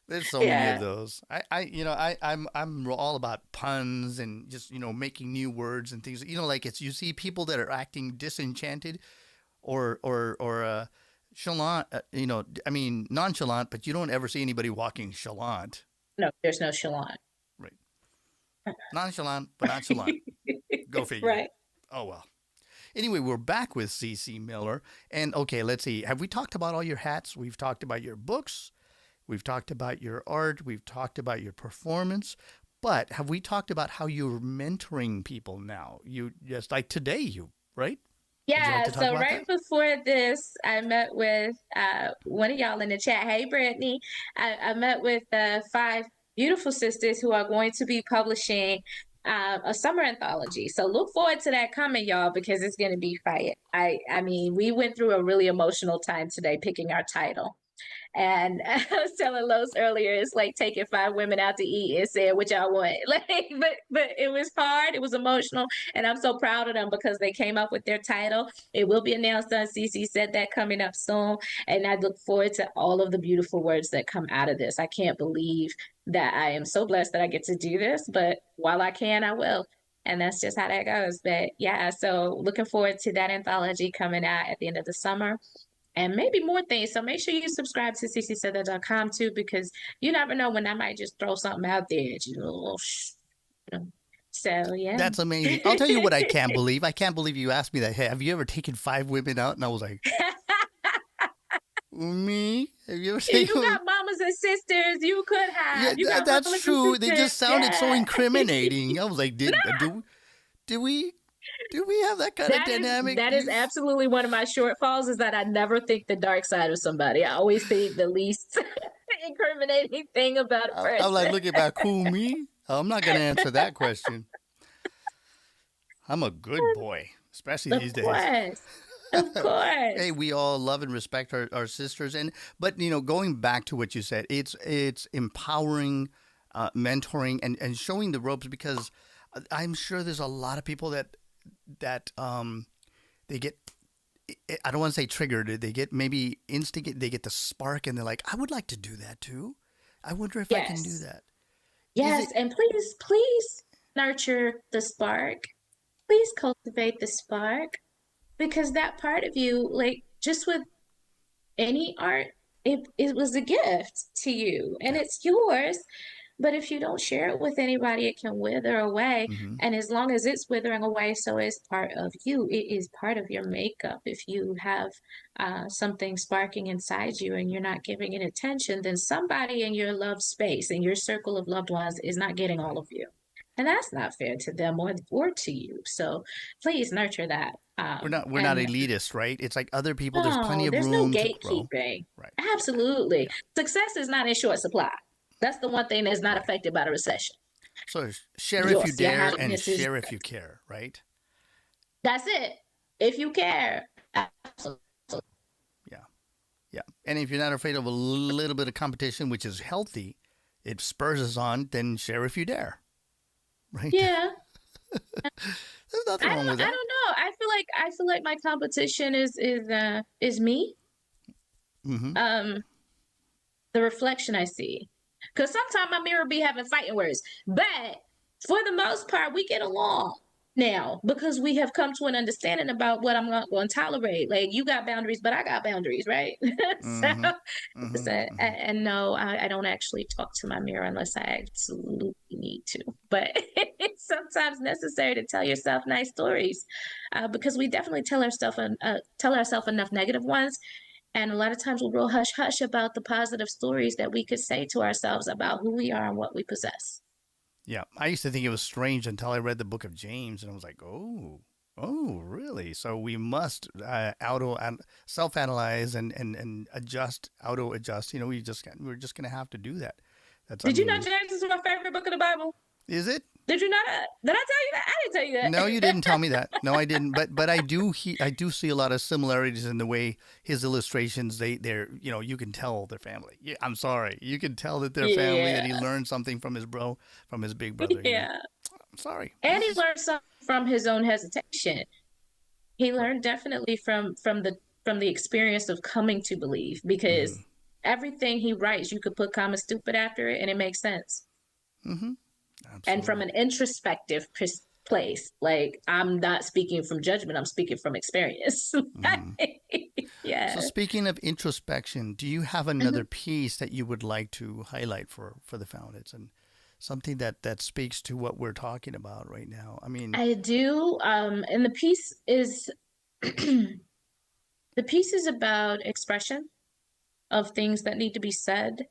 There's so many of those. I'm all about puns and just making new words and things. Like you see people that are acting disenchanted, or chalant. Nonchalant, but you don't ever see anybody walking chalant. No, there's no chalant. Right. Nonchalant, but nonchalant. Go figure. Right. Oh well. Anyway, we're back with CC Miller, and okay, let's see. Have we talked about all your hats? We've talked about your books. We've talked about your art. We've talked about your performance. But have we talked about how you're mentoring people now? You just like today, right? Yeah, so right before this, I met with one of y'all in the chat. Hey, Brittany. I met with 5 beautiful sisters who are going to be publishing a summer anthology. So look forward to that coming, y'all, because it's going to be fire. I mean, we went through a really emotional time today picking our title. And I was telling Los earlier, it's like taking 5 women out to eat and saying what y'all want. But it was hard. It was emotional. And I'm so proud of them because they came up with their title. It will be announced on CC Said That coming up soon. And I look forward to all of the beautiful words that come out of this. I can't believe that I am so blessed that I get to do this. But while I can, I will. And that's just how that goes. But yeah, so looking forward to that anthology coming out at the end of the summer. And maybe more things. So make sure you subscribe to ccsaidthat.com too, because you never know when I might just throw something out there. So yeah. That's amazing. I'll tell you what I can't believe. I can't believe you asked me that. Hey, have you ever taken 5 women out? And I was like, me? Have you ever taken? You got mamas and sisters. You could have. Yeah, that's true. They just sounded so incriminating. I was like, do we have that kind of dynamic? That is absolutely one of my shortfalls, is that I never think the dark side of somebody. I always think the least incriminating thing about a person. I'm like, looking back, who, me? I'm not going to answer that question. I'm a good boy, especially these days. Of course. Hey, we all love and respect our sisters. But going back to what you said, it's empowering, mentoring, and showing the ropes, because I'm sure there's a lot of people that they get, I don't want to say triggered, they get maybe instinct, they get the spark, and they're like, I would like to do that too. I wonder if I can do that. Yes, and please nurture the spark. Please cultivate the spark, because that part of you, like just with any art, it was a gift to you and it's yours. But if you don't share it with anybody, it can wither away. Mm-hmm. And as long as it's withering away, so is part of you. It is part of your makeup. If you have something sparking inside you and you're not giving it attention, then somebody in your love space, in your circle of loved ones, is not getting all of you. And that's not fair to them or to you. So please nurture that. We're not elitist, right? It's like other people. There's plenty of room. There's no gatekeeping. Right. Absolutely. Yeah. Success is not in short supply. That's the one thing that's not affected by the recession. So share if you dare and share if you care, right? That's it. If you care. Absolutely. Yeah. And if you're not afraid of a little bit of competition, which is healthy, it spurs us on, then share if you dare. Right? Yeah. There's nothing wrong with that. I don't know. I feel like my competition is me. Mm-hmm. The reflection I see. Because sometimes my mirror be having fighting words. But for the most part, we get along now because we have come to an understanding about what I'm not going to tolerate. Like, you got boundaries, but I got boundaries, right? And no, I don't actually talk to my mirror unless I absolutely need to. But it's sometimes necessary to tell yourself nice stories, because we definitely tell ourselves enough negative ones, and a lot of times we're real hush hush about the positive stories that we could say to ourselves about who we are and what we possess. Yeah, I used to think it was strange until I read the book of James, and I was like, oh, really? So we must self-analyze and adjust, auto-adjust. You know, we're just gonna have to do that. Did you know James is my favorite book of the Bible? Is it? Did you not? Did I tell you that? I didn't tell you that. No, you didn't tell me that. No, I didn't. But I do see a lot of similarities in the way his illustrations. They're you can tell they're family. Yeah, I'm sorry, you can tell that they're family. That he learned something from his big brother. Yeah, I'm sorry. And he learned something from his own hesitation. He learned definitely from the experience of coming to believe, because everything he writes, you could put comma stupid after it, and it makes sense. Mm-hmm. Absolutely. And from an introspective place, like, I'm not speaking from judgment, I'm speaking from experience. Yeah. So speaking of introspection, do you have another piece that you would like to highlight for the Founders, and something that speaks to what we're talking about right now? I mean, I do, and the piece is the piece is about expression of things that need to be said,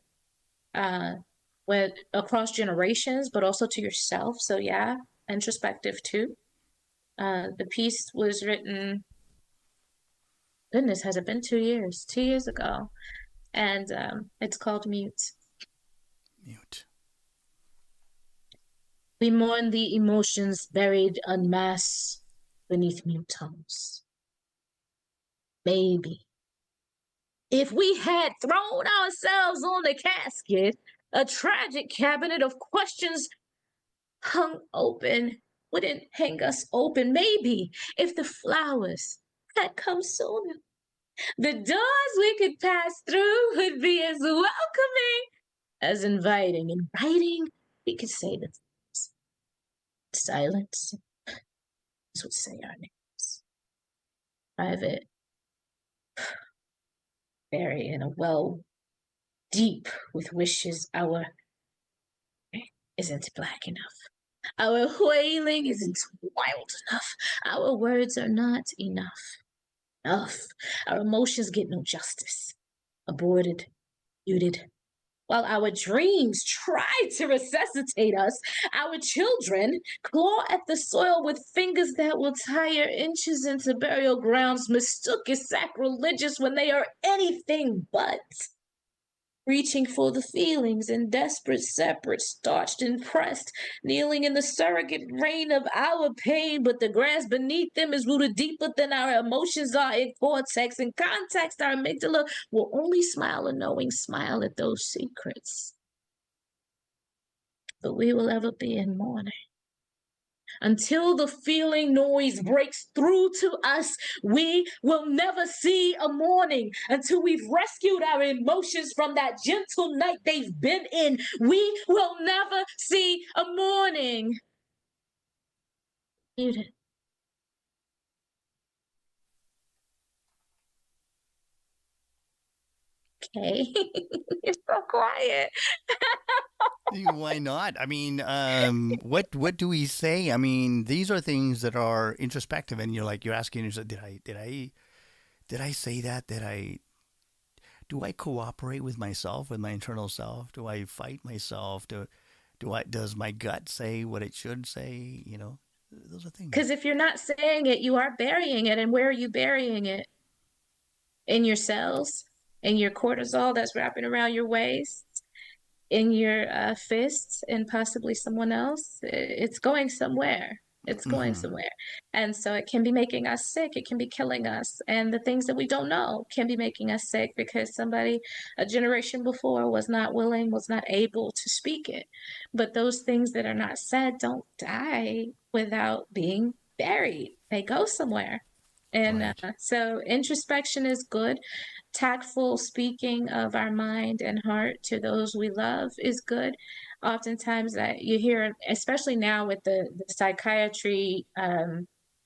across generations, but also to yourself. So yeah, introspective too. The piece was written, goodness, has it been 2 years? 2 years ago. And it's called Mute. Mute. We mourn the emotions buried en masse beneath mute tongues. Maybe if we had thrown ourselves on the casket, a tragic cabinet of questions hung open wouldn't hang us open. Maybe if the flowers had come sooner, the doors we could pass through would be as welcoming, as inviting. In writing, we could say the things. Silence would say our names. Private, buried in a well deep with wishes. Our isn't black enough. Our wailing isn't wild enough. Our words are not enough. Our emotions get no justice. Aborted, muted. While our dreams try to resuscitate us, our children claw at the soil with fingers that will tire inches into burial grounds, mistook as sacrilegious when they are anything but. Reaching for the feelings in desperate, separate, starched and pressed, kneeling in the surrogate rain of our pain, but the grass beneath them is rooted deeper than our emotions are in cortex. In context, our amygdala will only smile a knowing smile at those secrets. But we will ever be in mourning. Until the feeling noise breaks through to us, we will never see a morning. Until we've rescued our emotions from that gentle night they've been in, we will never see a morning. Muted. Okay. You're so quiet. Why not? I mean, what do we say? I mean, these are things that are introspective, and you're asking yourself, did I say that? Do I cooperate with myself, with my internal self? Do I fight myself? Does my gut say what it should say? You know, those are things. Because if you're not saying it, you are burying it. And where are you burying it? In your cells, in your cortisol that's wrapping around your waist, in your fists, and possibly someone else. It's going somewhere. It's going somewhere. And so it can be making us sick. It can be killing us. And the things that we don't know can be making us sick because somebody a generation before was not willing, was not able to speak it. But those things that are not said don't die without being buried. They go somewhere. And so introspection is good. Tactful speaking of our mind and heart to those we love is good. Oftentimes that you hear, especially now with the psychiatry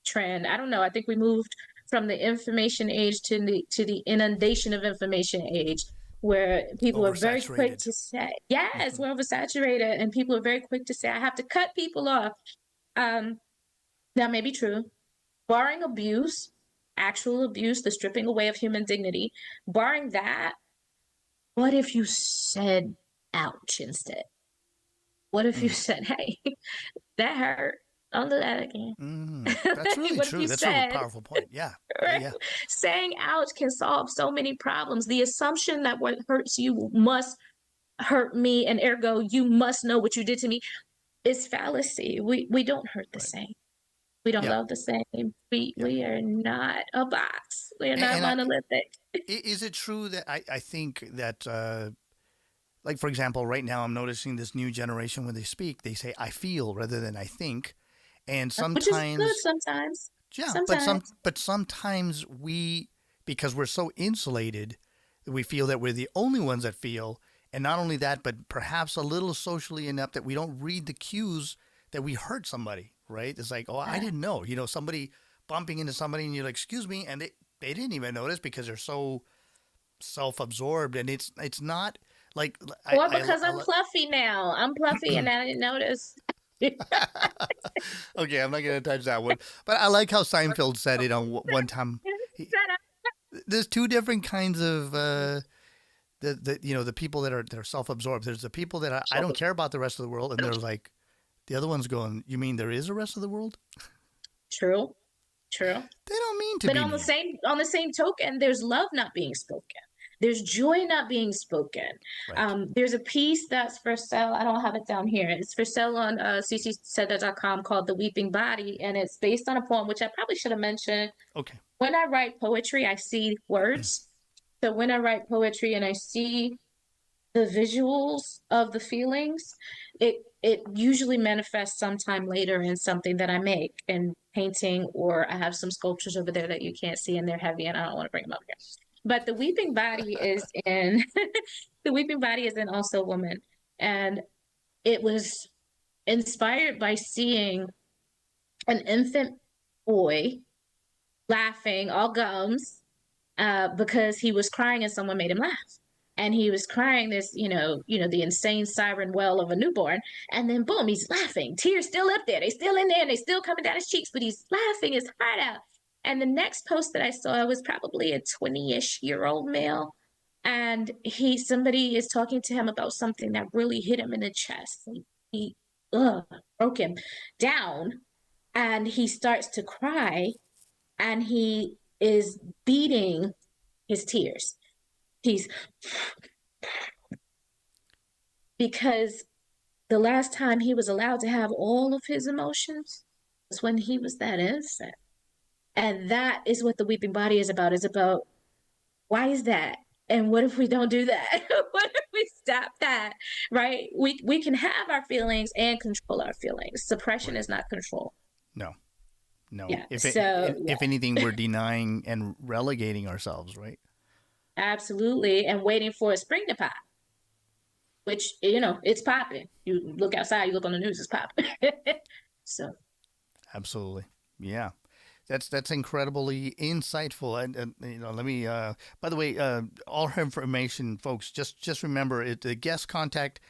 trend, I don't know, I think we moved from the information age to the inundation of information age, where people are very quick to say, yes, we're oversaturated, and people are very quick to say, I have to cut people off. That may be true. Barring abuse, actual abuse, the stripping away of human dignity, barring that, what if you said ouch instead? What if you said, hey, that hurt? Don't do that again. That's really What if true. you That's a really said, powerful point. Yeah. right? Yeah. Saying ouch can solve so many problems. The assumption that what hurts you must hurt me, and ergo you must know what you did to me, is fallacy. We don't hurt the same. We don't Yeah. love the same. We are not a box. We are not And monolithic. is it true that I think that, like, for example, right now I'm noticing this new generation when they speak, they say I feel rather than I think. And Which is good sometimes, sometimes. yeah, Sometimes. but sometimes we, because we're so insulated, we feel that we're the only ones that feel. And not only that, but perhaps a little socially inept that we don't read the cues that we hurt somebody, right? It's like, oh, I didn't know. Somebody bumping into somebody and you're like, excuse me. And they didn't even notice because they're so self-absorbed. And it's not like, Or because I'm fluffy now. I'm fluffy and I didn't notice. Okay, I'm not going to touch that one. But I like how Seinfeld said it on one time. There's two different kinds of the people that are self-absorbed. There's the people that I don't care about the rest of the world, and there's like the other one's going, you mean there is a rest of the world? True. They don't mean to But be on the same token, there's love not being spoken. There's joy not being spoken. Right. There's a piece that's for sale. I don't have it down here. It's for sale on ccsaidthat.com called The Weeping Body. And it's based on a poem, which I probably should have mentioned. Okay. When I write poetry, I see words. So when I write poetry and I see the visuals of the feelings, it usually manifests sometime later in something that I make in painting, or I have some sculptures over there that you can't see and they're heavy and I don't want to bring them up here. But the weeping body is in the weeping body is in Also Woman. And it was inspired by seeing an infant boy laughing all gums because he was crying and someone made him laugh. And he was crying this, the insane siren wail of a newborn. And then boom, he's laughing. Tears still up there. They still in there and they still coming down his cheeks, but he's laughing his heart out. And the next post that I saw was probably a 20-ish-year-old male. And somebody is talking to him about something that really hit him in the chest. He broke him down. And he starts to cry and he is beating his tears. He's because the last time he was allowed to have all of his emotions was when he was that infant. And that is what the weeping body is about. Is about, why is that? And what if we don't do that? What if we stop that? Right? We can have our feelings and control our feelings. Suppression is not control. No. Yeah. If anything, we're denying and relegating ourselves, right? Absolutely. And waiting for a spring to pop, which, it's popping. You look outside, you look on the news, it's popping. So. Absolutely. Yeah. That's incredibly insightful. And let me, by the way, all her information, folks, just remember the guest contact,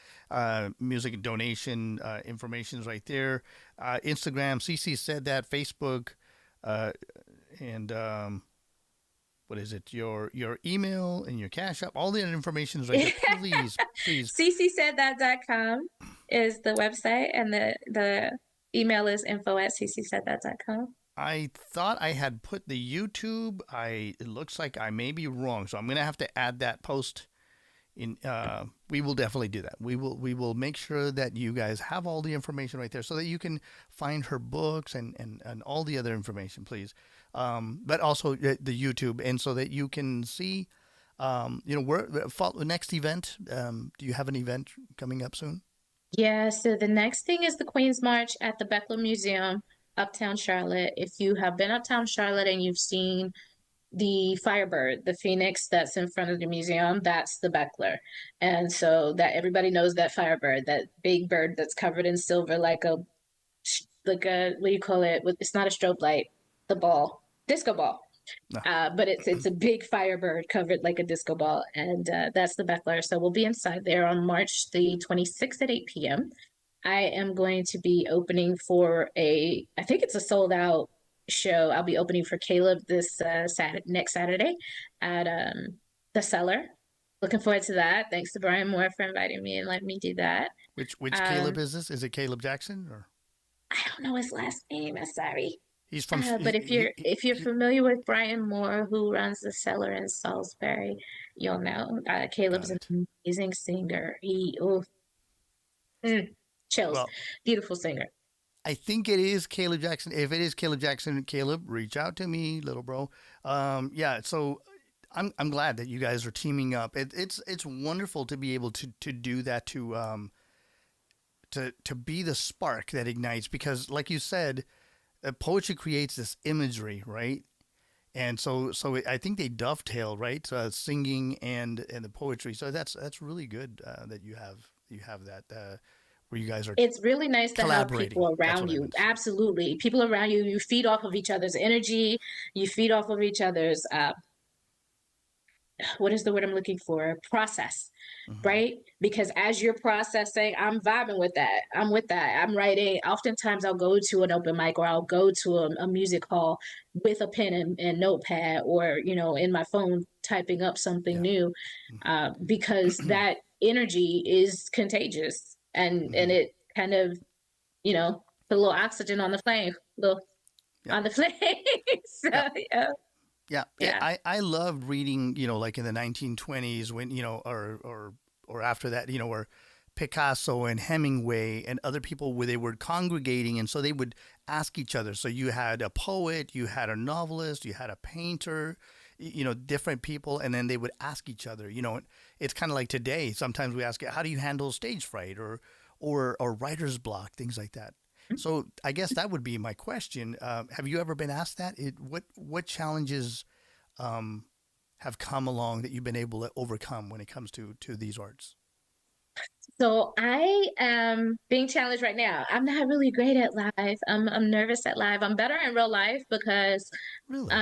music donation information is right there. Instagram, CC said that, Facebook, and what is it? Your email and your Cash App, all the information is right there. Please. ccsaidthat.com is the website, and the email is info@ccsaidthat.com. I thought I had put the YouTube. It looks like I may be wrong, so I'm gonna have to add that post in. We will definitely do that. We will make sure that you guys have all the information right there, so that you can find her books and all the other information, please. But also the YouTube, and so that you can see. Where the next event. Do you have an event coming up soon? Yeah. So the next thing is the Queen's March at the Beckler Museum, Uptown Charlotte. If you have been Uptown Charlotte and you've seen the Firebird, the Phoenix that's in front of the museum, that's the Beckler. And so that everybody knows that Firebird, that big bird that's covered in silver, like a, what do you call it? It's not a strobe light, the ball, disco ball. No. But it's a big Firebird covered like a disco ball. And that's the Beckler. So we'll be inside there on March the 26th at 8 p.m. I am going to be opening for I think it's a sold out show. I'll be opening for Caleb this next Saturday at the Cellar. Looking forward to that. Thanks to Brian Moore for inviting me and letting me do that. Which Caleb is this? Is it Caleb Jackson or? I don't know his last name. I'm sorry. He's from. But if you're familiar with Brian Moore, who runs the Cellar in Salisbury, you'll know. Caleb's an amazing singer. Chills. Well, beautiful singer. I think it is Caleb Jackson. If it is Caleb Jackson, Caleb, reach out to me, little bro. Yeah. So I'm glad that you guys are teaming up. It's wonderful to be able to do that, to be the spark that ignites, because like you said, poetry creates this imagery, right? And so I think they dovetail, right? Singing and the poetry. So that's really good that you have that where you guys are. It's really nice to have people around you. Absolutely, people around you. You feed off of each other's energy. You feed off of each other's. What is the word I'm looking for? Process, right? Because as you're processing, I'm vibing with that. I'm with that. I'm writing. Oftentimes I'll go to an open mic, or I'll go to a music hall with a pen and notepad, or, in my phone typing up something new, because that energy is contagious, and it kind of, put a little oxygen on the flame, on the flame. So, Yeah. I loved reading, like in the 1920s when, or after that, where Picasso and Hemingway and other people, where they were congregating, and so they would ask each other. So you had a poet, you had a novelist, you had a painter, different people, and then they would ask each other. It's kind of like today. Sometimes we ask, how do you handle stage fright or writer's block, things like that. So I guess that would be my question. Have you ever been asked that? What challenges have come along that you've been able to overcome when it comes to these arts? So I am being challenged right now. I'm not really great at live. I'm nervous at live. I'm better in real life because, really?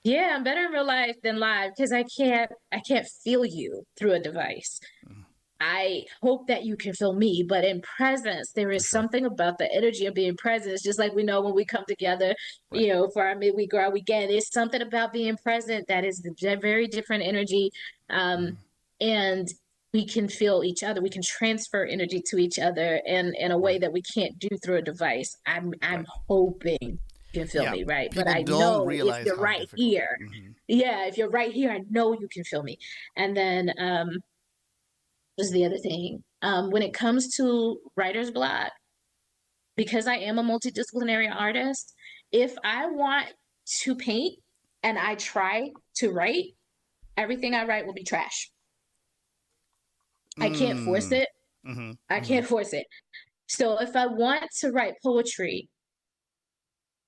Yeah, I'm better in real life than live because I can't feel you through a device. I hope that you can feel me, but in presence, there is something about the energy of being present. It's just like we know when we come together, for our midweek or our weekend, there's something about being present that is a very different energy. And we can feel each other. We can transfer energy to each other in a way that we can't do through a device. I'm hoping you can feel me, right? But I know if you're right here, if you're right here, I know you can feel me. And then, is the other thing. When it comes to writer's block, because I am a multidisciplinary artist, if I want to paint and I try to write, everything I write will be trash. I can't force it. I can't force it. So if I want to write poetry,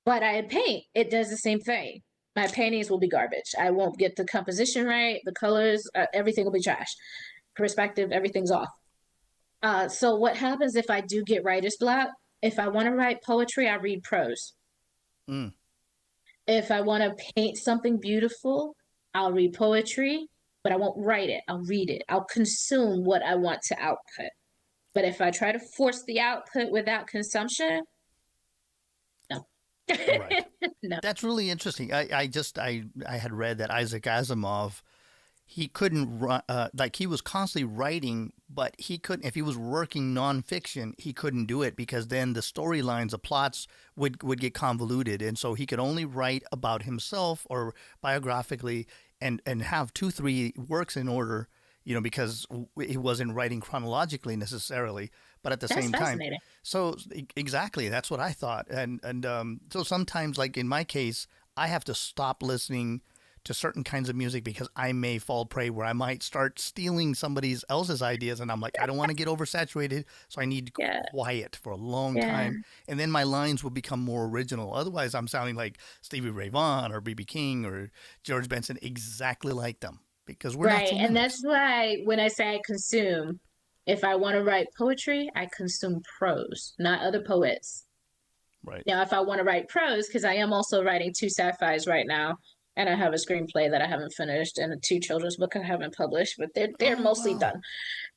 but I paint, it does the same thing. My paintings will be garbage. I won't get the composition right, the colors, everything will be trash. Perspective, everything's off. So what happens if I do get writer's block? If I want to write poetry, I read prose. If I want to paint something beautiful, I'll read poetry, but I won't write it. I'll read it. I'll consume what I want to output. But if I try to force the output without consumption, no. Right. No. That's really interesting. I had read that Isaac Asimov, he couldn't he was constantly writing, but he couldn't, if he was working nonfiction, he couldn't do it because then the storylines, the plots would get convoluted, and so he could only write about himself or biographically and have 2-3 works in order, because he wasn't writing chronologically necessarily, but at the same time. So exactly, that's what I thought, and so sometimes, like in my case, I have to stop listening to certain kinds of music because I may fall prey where I might start stealing somebody else's ideas, and I'm like, I don't want to get oversaturated, so I need quiet for a long time, and then my lines will become more original. Otherwise, I'm sounding like Stevie Ray Vaughan or B.B. King or George Benson, exactly like them, because we're not and that's why when I say I consume, if I want to write poetry, I consume prose, not other poets. Right. Now, if I want to write prose, because I am also writing 2 sci-fis right now, and I have a screenplay that I haven't finished and 2 children's books I haven't published, but they're mostly done.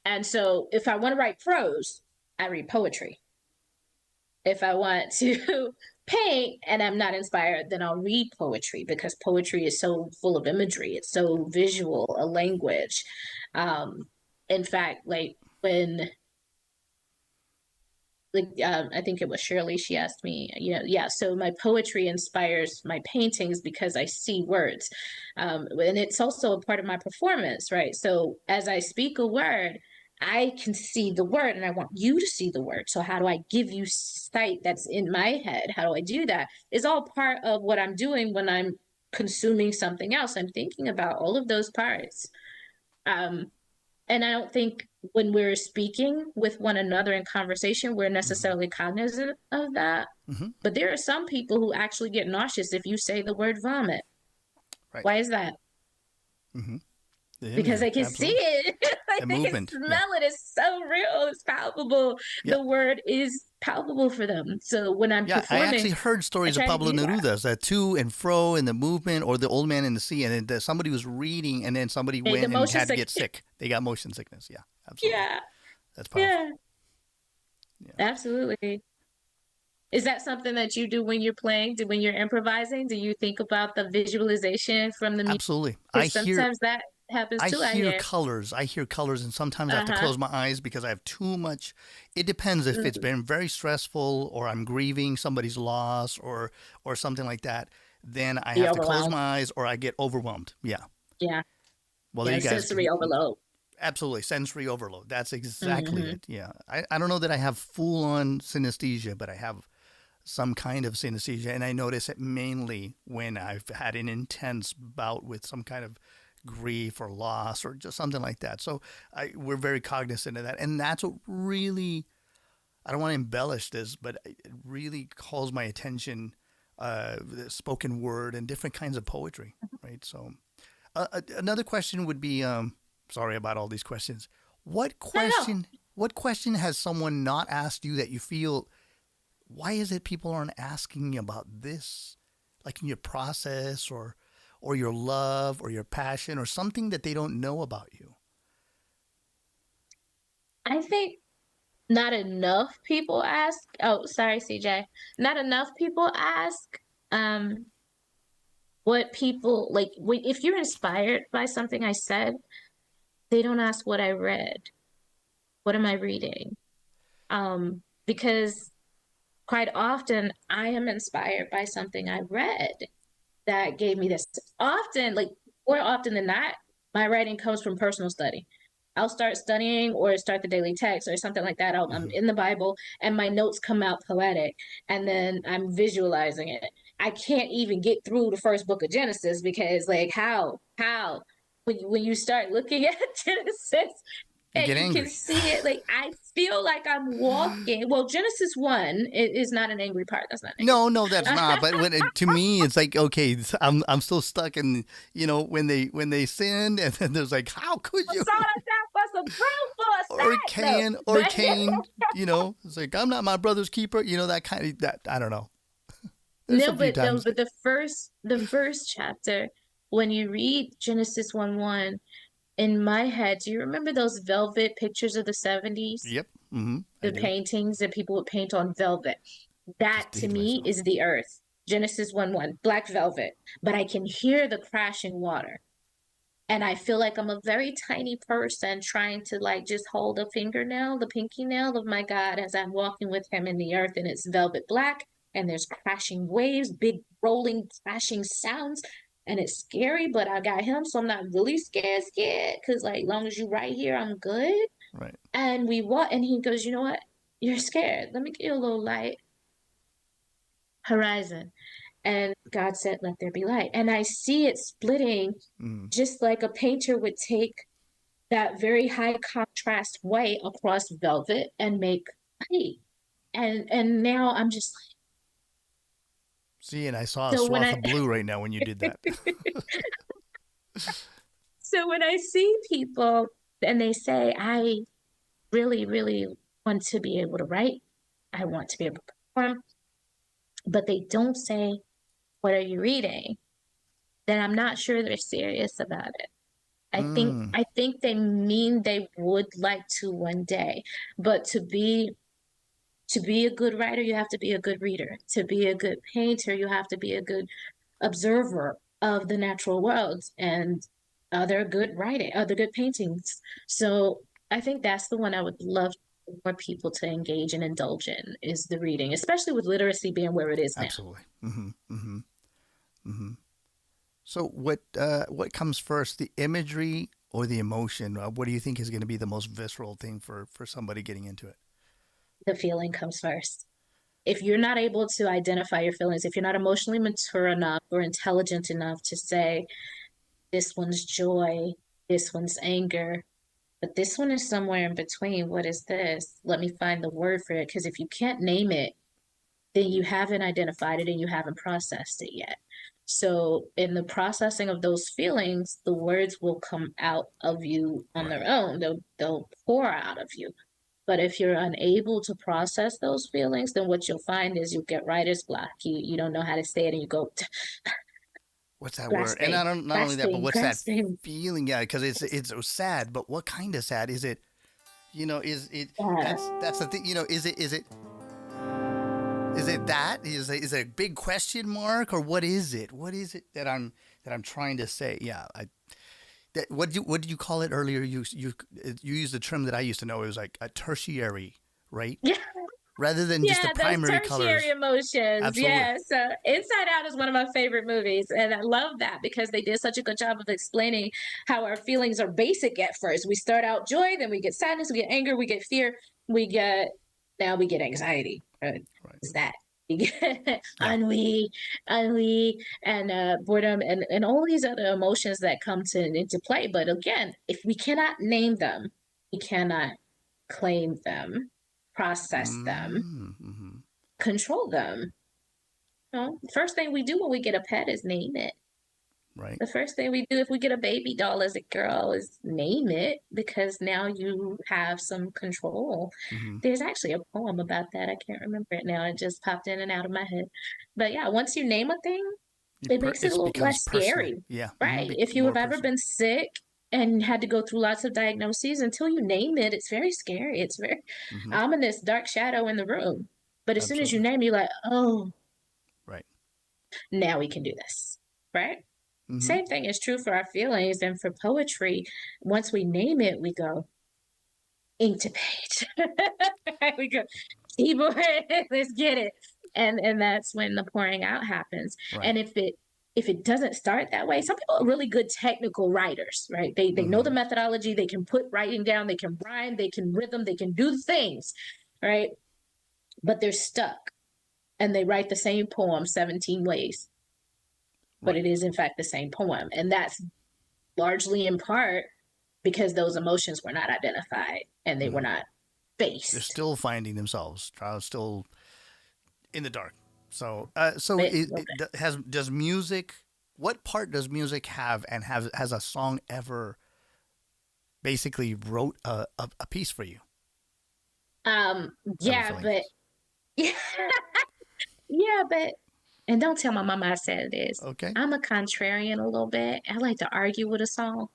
And so if I want to write prose, I read poetry. If I want to paint and I'm not inspired, then I'll read poetry, because poetry is so full of imagery. It's so visual, a language. In fact, like when I think it was Shirley, she asked me, so my poetry inspires my paintings because I see words. And it's also a part of my performance, right? So as I speak a word, I can see the word and I want you to see the word. So how do I give you sight that's in my head? How do I do that? It's all part of what I'm doing when I'm consuming something else. I'm thinking about all of those parts. And I don't think when we're speaking with one another in conversation, we're necessarily cognizant of that. But there are some people who actually get nauseous if you say the word vomit. Right. Why is that? Because they can see it. Like they can smell it. It's so real. It's palpable. The word is palpable for them. So when I'm performing, I actually heard stories of Pablo Neruda's that to and fro in the movement, or the Old Man in the Sea, and somebody was reading, and then somebody went and had to get sick. They got motion sickness. Yeah, absolutely. Yeah, that's powerful. Yeah, absolutely. Is that something that you do when you're playing? When you're improvising? Do you think about the visualization from the music? Absolutely. Sometimes that happens too. I hear colors. I hear colors, and sometimes I have to close my eyes because I have too much. It depends if it's been very stressful, or I'm grieving somebody's loss, or something like that. Then I have to close my eyes, or I get overwhelmed. Yeah. Yeah. Well, there you guys. Sensory overload. Absolutely, sensory overload. That's exactly it. Yeah. I don't know that I have full-on synesthesia, but I have some kind of synesthesia, and I notice it mainly when I've had an intense bout with some kind of grief or loss or just something like that. So we're very cognizant of that, and that's what really, I don't want to embellish this, but it really calls my attention, the spoken word and different kinds of poetry, right? So another question would be, sorry about all these questions. What question has someone not asked you that you feel, why is it people aren't asking you about this, like in your process, or your love, or your passion, or something that they don't know about you? I think not enough people ask. Oh, sorry, CJ. Not enough people ask what people like. If you're inspired by something I said, they don't ask what I read. What am I reading? Because quite often I am inspired by something I read that gave me this. More often than not, my writing comes from personal study. I'll start studying or start the daily text or something like that. I'm in the Bible and my notes come out poetic, and then I'm visualizing it. I can't even get through the first book of Genesis because, like, how when you start looking at Genesis, and you can see it, like I feel like I'm walking. Well, Genesis 1 is not an angry part. That's not an angry No, that's not. But to me, it's like, okay, I'm still stuck in, when they sinned, and then there's like, how could you? Or Cain, it's like, I'm not my brother's keeper. That kind of that. I don't know. But the first chapter, when you read Genesis 1:1. In my head, do you remember those velvet pictures of the 70s? Yep. The paintings that people would paint on velvet. That to me is the earth. Genesis 1:1, black velvet. But I can hear the crashing water. And I feel like I'm a very tiny person trying to just hold the pinky nail of my God as I'm walking with him in the earth, and it's velvet black, and there's crashing waves, big rolling crashing sounds. And it's scary, but I got him, so I'm not really scared, because long as you right here, I'm good. Right. And we walk, and he goes, you know what? You're scared. Let me get you a little light. Horizon. And God said, let there be light. And I see it splitting, just like a painter would take that very high contrast white across velvet and make light. And now I'm just like, see, and I saw a swath of blue right now when you did that. So when I see people and they say, I really, really want to be able to write, I want to be able to perform, but they don't say, what are you reading? Then I'm not sure they're serious about it. I think they mean they would like to one day, but to be To be a good writer, you have to be a good reader. To be a good painter, you have to be a good observer of the natural world and other good writing, other good paintings. So I think that's the one I would love more people to engage and indulge in, is the reading, especially with literacy being where it is now. Absolutely. So what comes first, the imagery or the emotion? What do you think is going to be the most visceral thing for somebody getting into it? The feeling comes first. If you're not able to identify your feelings, if you're not emotionally mature enough or intelligent enough to say, this one's joy, this one's anger, but this one is somewhere in between. What is this? Let me find the word for it. Because if you can't name it, then you haven't identified it and you haven't processed it yet. So, in the processing of those feelings, the words will come out of you on their own. They'll pour out of you. But if you're unable to process those feelings, then what you'll find is you'll get writer's block. You don't know how to say it, and you go, what's that word? grasping, And I don't, not only that, but what's grasping. that feeling? Yeah, because it's sad, but what kind of sad is it? You know, is it? Yeah. That's the thing. You know, is it that? Is it a big question mark, or what is it? What is it that I'm trying to say? Yeah, what did you call it earlier? You used the term that I used to know. It was like a tertiary, right? Yeah. Rather than just the primary colors. Tertiary emotions. Absolutely. Yeah. So Inside Out is one of my favorite movies. And I love that because they did such a good job of explaining how our feelings are basic at first. We start out joy, then we get sadness, we get anger, we get fear, now we get anxiety. Right. Is that? ennui, and boredom, and all these other emotions that come into play. But again, if we cannot name them, we cannot claim them, process them, control them. You know, the first thing we do when we get a pet is name it. Right. The first thing we do if we get a baby doll as a girl is name it, because now you have some control. There's actually a poem about that. I can't remember it now. It just popped in and out of my head. But yeah, once you name a thing, it makes it a little less scary. Yeah. Right. If you have ever been sick and had to go through lots of diagnoses, until you name it, it's very scary. It's very ominous, dark shadow in the room. But as soon as you name it, you're like, oh, right. Now we can do this. Right. Same thing is true for our feelings and for poetry. Once we name it, we go ink to page. We go keyboard, let's get it. And that's when the pouring out happens. Right. And if it doesn't start that way, some people are really good technical writers, right? They know the methodology, they can put writing down, they can rhyme, they can rhythm, they can do things, right? But they're stuck and they write the same poem 17 ways. But it is in fact the same poem. And that's largely in part because those emotions were not identified and they were not faced. They're still finding themselves, still in the dark. So, does music, what part does music have, and has a song ever basically wrote a piece for you? Yeah, but and don't tell my mama I said this. Okay. I'm a contrarian a little bit. I like to argue with a song.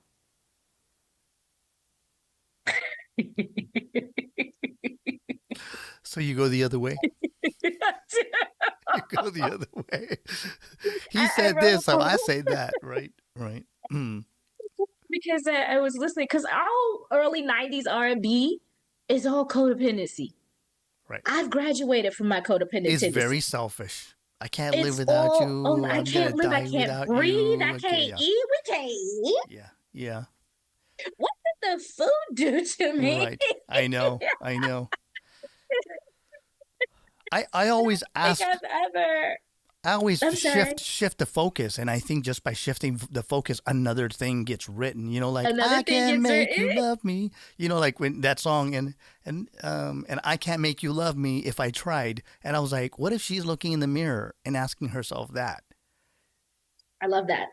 So you go the other way? You go the other way. He said this, so I say that. Right. Because I was listening, because all early 90s R&B is all codependency. Right. I've graduated from my codependency. It's very selfish. I can't live without you. I can't live. I can't breathe. I can't eat. We can't eat. Yeah. What did the food do to me? Right. I know. I always ask. I always shift the focus, and I think just by shifting the focus, another thing gets written. You know, like I can make you love me. You know, like when that song and I can't make you love me if I tried. And I was like, what if she's looking in the mirror and asking herself that? I love that.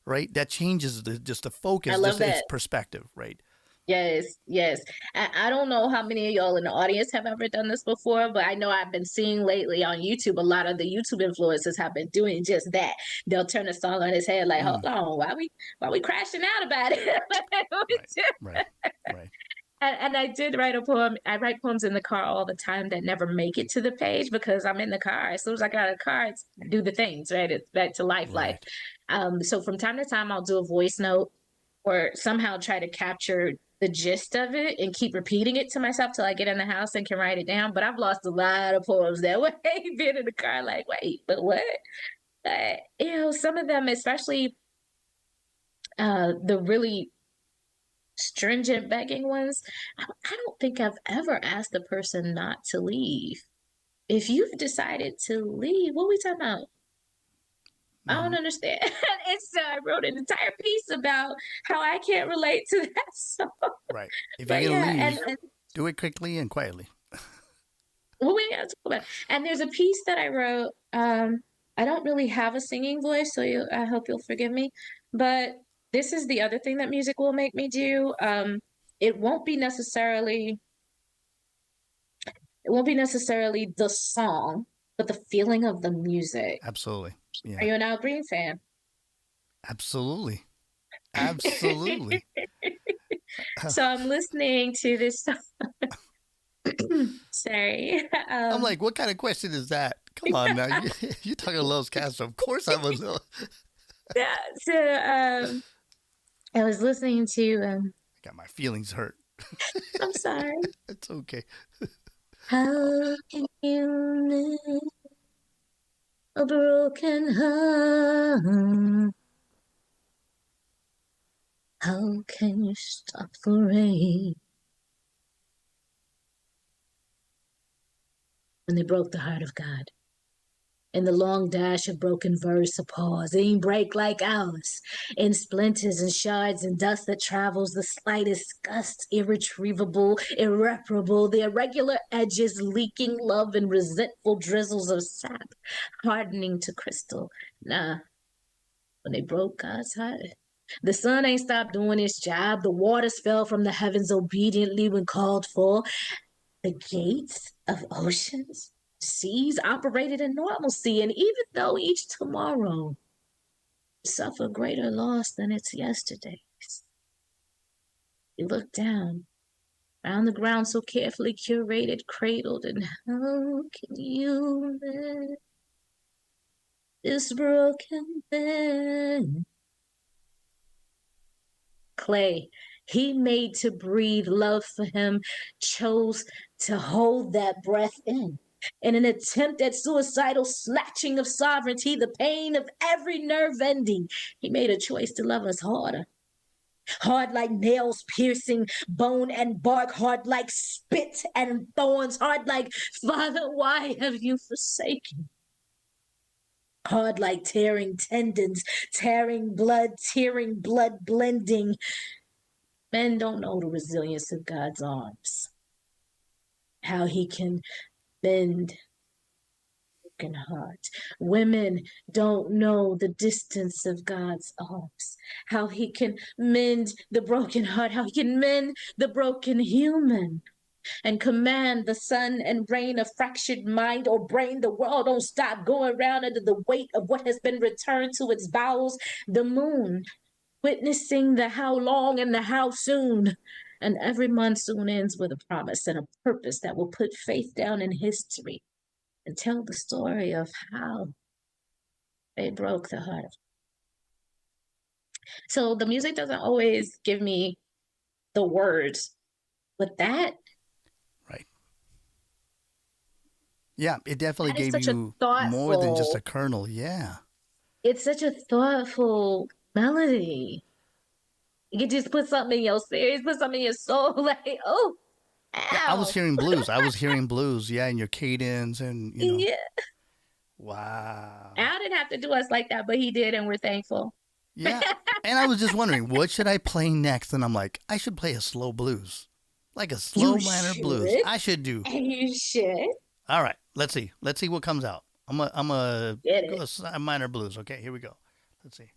Right, that changes the focus. I love that. Its perspective. Right. Yes. I don't know how many of y'all in the audience have ever done this before, but I know I've been seeing lately on YouTube, a lot of the YouTube influencers have been doing just that. They'll turn a song on its head, like, hold on, why we crashing out about it? Right. And I did write a poem. I write poems in the car all the time that never make it to the page because I'm in the car. As soon as I get out of the car, it's do the things, right? It's back to life. So from time to time, I'll do a voice note or somehow try to capture the gist of it and keep repeating it to myself till I get in the house and can write it down. But I've lost a lot of poems that way, being in the car, like, wait, but what? Some of them, especially the really stringent begging ones, I don't think I've ever asked the person not to leave. If you've decided to leave, what are we talking about? I don't understand. And so I wrote an entire piece about how I can't relate to that song. Right. If you're going to leave, do it quickly and quietly. Well, we got to talk about it. And there's a piece that I wrote. I don't really have a singing voice, so I hope you'll forgive me. But this is the other thing that music will make me do. It won't be necessarily the song, but the feeling of the music. Absolutely. Yeah. Are you an Al Green fan? Absolutely. Absolutely. So I'm listening to this song. Sorry. I'm like, what kind of question is that? Come on now. You're talking Lowe's Castro. Of course I would know. Yeah. So I was listening to... I got my feelings hurt. I'm sorry. It's okay. How can you mend a broken heart? How can you stop the rain? When they broke the heart of God. In the long dash of broken verse, a pause. It ain't break like ours. In splinters and shards and dust that travels the slightest gust, irretrievable, irreparable, the irregular edges leaking love and resentful drizzles of sap, hardening to crystal. Nah, when they broke God's heart, the sun ain't stopped doing its job. The waters fell from the heavens obediently when called for. The gates of oceans, seas operated in normalcy, and even though each tomorrow suffer greater loss than its yesterdays, you look down around the ground so carefully curated, cradled, and how can you mend this broken thing? Clay, he made to breathe. Love for him chose to hold that breath in an attempt at suicidal snatching of sovereignty, the pain of every nerve ending. He made a choice to love us harder. Hard like nails piercing bone and bark, hard like spit and thorns, hard like, Father, why have you forsaken? Hard like tearing tendons, tearing blood, tearing blood blending. Men don't know the resilience of God's arms. How he can bend broken heart. Women don't know the distance of God's arms. How he can mend the broken heart. How he can mend the broken human. And command the sun and rain a fractured mind or brain. The world don't stop going round under the weight of what has been returned to its bowels. The moon, witnessing the how long and the how soon. And every monsoon ends with a promise and a purpose that will put faith down in history and tell the story of how they broke the heart. So the music doesn't always give me the words, but that... Right. Yeah, it definitely gave you more than just a kernel. Yeah. It's such a thoughtful melody. You can just put something in your spirit, put something in your soul, like, oh, ow. Yeah, I was hearing blues. Yeah, and your cadence and, you know. Yeah. Wow. Al didn't have to do us like that, but he did, and we're thankful. Yeah. And I was just wondering, what should I play next? And I'm like, I should play a slow blues. Like a slow minor blues. I should do. You should. All right. Let's see. Let's see what comes out. I'm a go a minor blues. Okay, here we go. Let's see.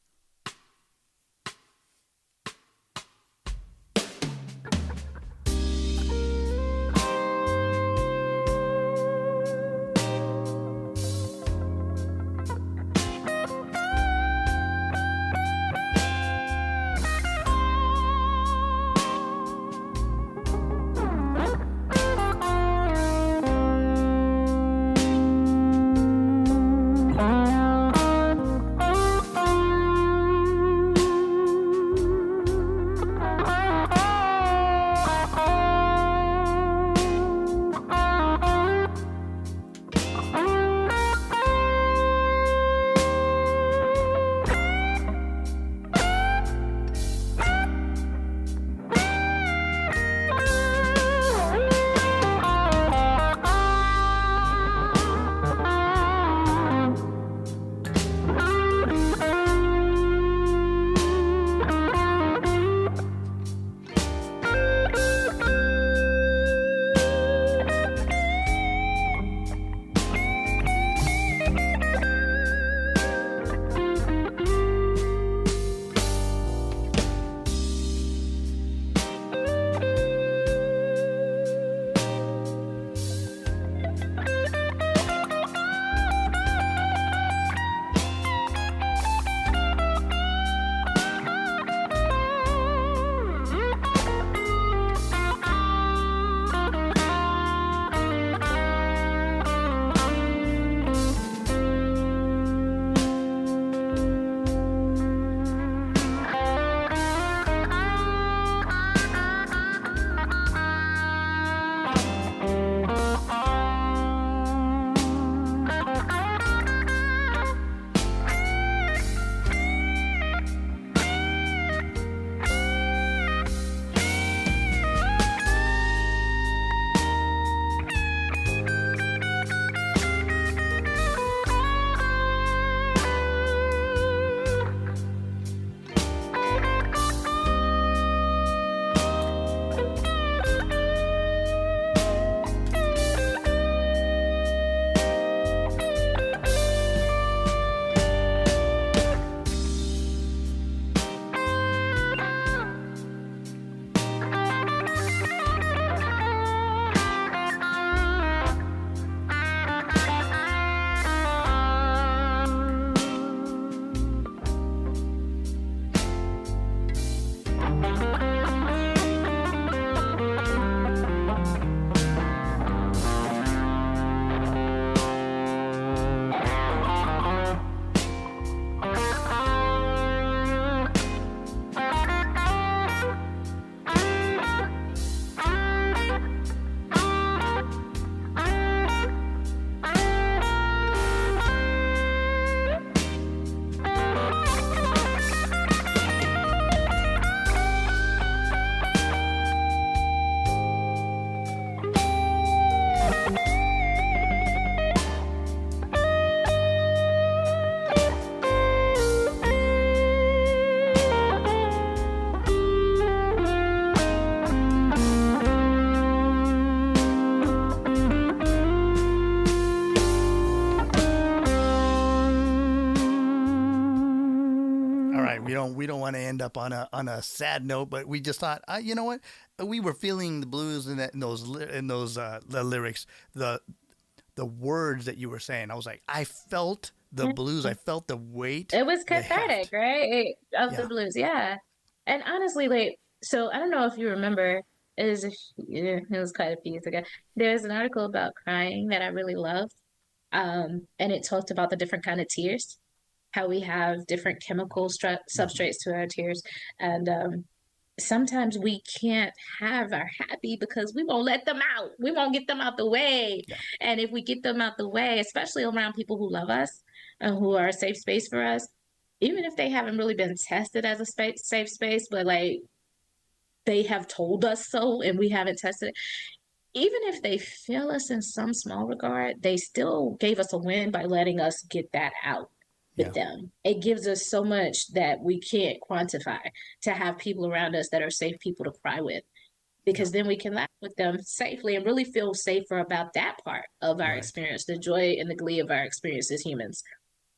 we don't want to end up on a sad note, but we just thought, you know what, we were feeling the blues in those the lyrics, the words that you were saying. I was like, I felt the blues, I felt the weight, it was the cathartic, heft. right? Of the Yeah. blues, yeah. And honestly, like, so I don't know if you remember, it was quite a few years ago. There's an article about crying that I really loved, and it talked about the different kind of tears, how we have different chemical Mm-hmm. substrates to our tears, and sometimes we can't have our happy because we won't let them out. We won't get them out the way. Yeah. And if we get them out the way, especially around people who love us and who are a safe space for us, even if they haven't really been tested as a safe space, but like they have told us so and we haven't tested it, even if they fail us in some small regard, they still gave us a win by letting us get that out with Yeah. them. It gives us so much that we can't quantify to have people around us that are safe people to cry with, Yeah. because then we can laugh with them safely and really feel safer about that part of our Right. experience, the joy and the glee of our experience as humans.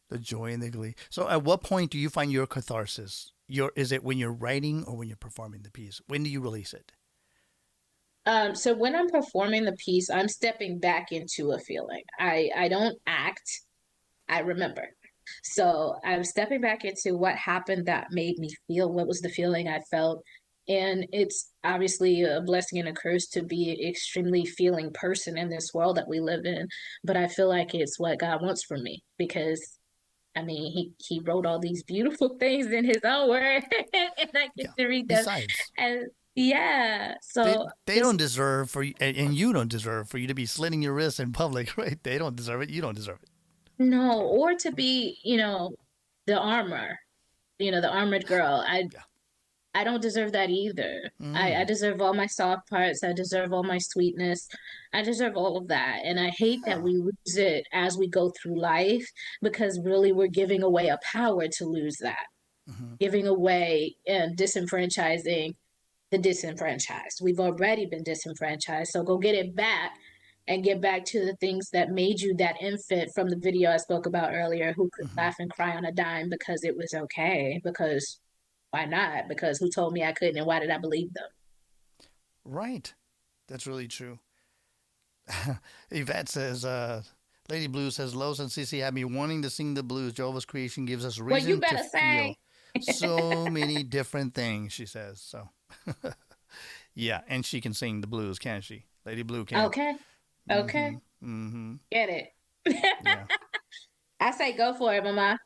The joy and the glee. So, at what point do you find your catharsis? Is it when you're writing or when you're performing the piece? When do you release it? So when I'm performing the piece, I'm stepping back into a feeling. I don't act, I remember. So I'm stepping back into what happened that made me feel, what was the feeling I felt. And it's obviously a blessing and a curse to be an extremely feeling person in this world that we live in. But I feel like it's what God wants from me, because I mean, he wrote all these beautiful things in his own word, and I get Yeah. to read them. Besides, And yeah, they so they it's don't deserve for you, and you don't deserve for you to be slitting your wrists in public, right? They don't deserve it. You don't deserve it. no, So, or to be, the armor, the armored girl. yeah. I don't deserve that either. I Mm. deserve all my soft parts. I deserve all my sweetness. I deserve all of that. And I hate that Yeah. we lose it as we go through life, because really we're giving away a power to lose that, Hmm. giving away and disenfranchising the disenfranchised. We've already been disenfranchised. So go get it back and get back to the things that made you that infant from the video I spoke about earlier, who could Hmm. laugh and cry on a dime because it was okay. Because why not? Because who told me I couldn't, and why did I believe them? Right. That's really true. Yvette says, Lady Blue says, Lowe's and CC had me wanting to sing the blues. Jehovah's creation gives us Well, you reason to better feel say. so many different things, she says. So, yeah, and she can sing the blues, can't she? Lady Blue can. Okay. Okay. Mm-hmm. Mm-hmm. Get it. Yeah. I say go for it, mama.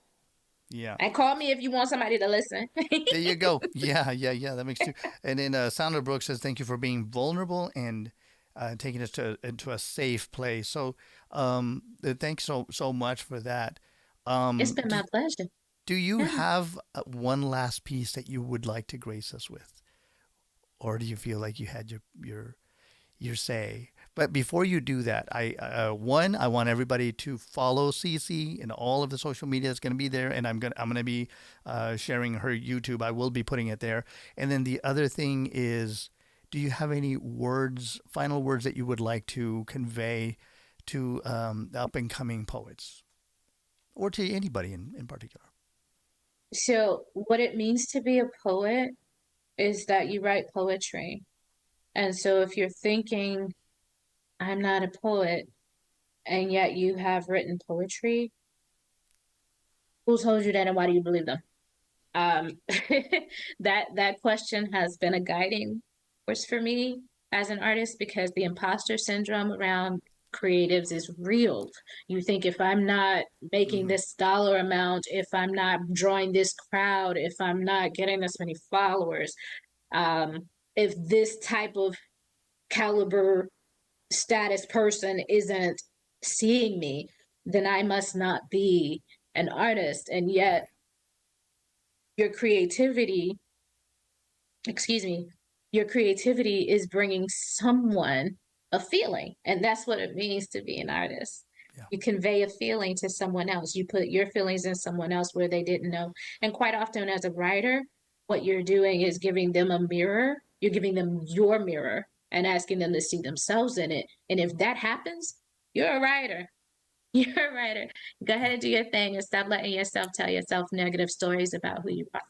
Yeah. And call me if you want somebody to listen. There you go. Yeah, yeah, yeah. That makes two. And then Sandra Brooks says, "Thank you for being vulnerable and taking us into a safe place." So, thanks so much for that. It's been Do my pleasure. do you Yeah. have one last piece that you would like to grace us with, or do you feel like you had your say? But before you do that, I want everybody to follow Cece and all of the social media is going to be there, and I'm gonna be sharing her YouTube. I will be putting it there. And then the other thing is, do you have any words, final words that you would like to convey to up and coming poets, or to anybody in particular? So, what it means to be a poet is that you write poetry. And so, if you're thinking, I'm not a poet, and yet you have written poetry, who told you that, and why do you believe them? Um, that question has been a guiding force for me as an artist, because the imposter syndrome around creatives is real. You think, if I'm not making Mm-hmm. this dollar amount, if I'm not drawing this crowd, if I'm not getting this many followers, if this type of caliber status person isn't seeing me, then I must not be an artist. And yet Right. your creativity, excuse me, your creativity is bringing someone a feeling. And that's what it means to be an artist. Yeah. You convey a feeling to someone else. You put your feelings in someone else where they didn't know. And quite often, as a writer, what you're doing is giving them a mirror. You're giving them your mirror and asking them to see themselves in it. And if that happens, you're a writer. You're a writer. Go ahead Yeah. and do your thing and stop letting yourself tell yourself negative stories about who you are.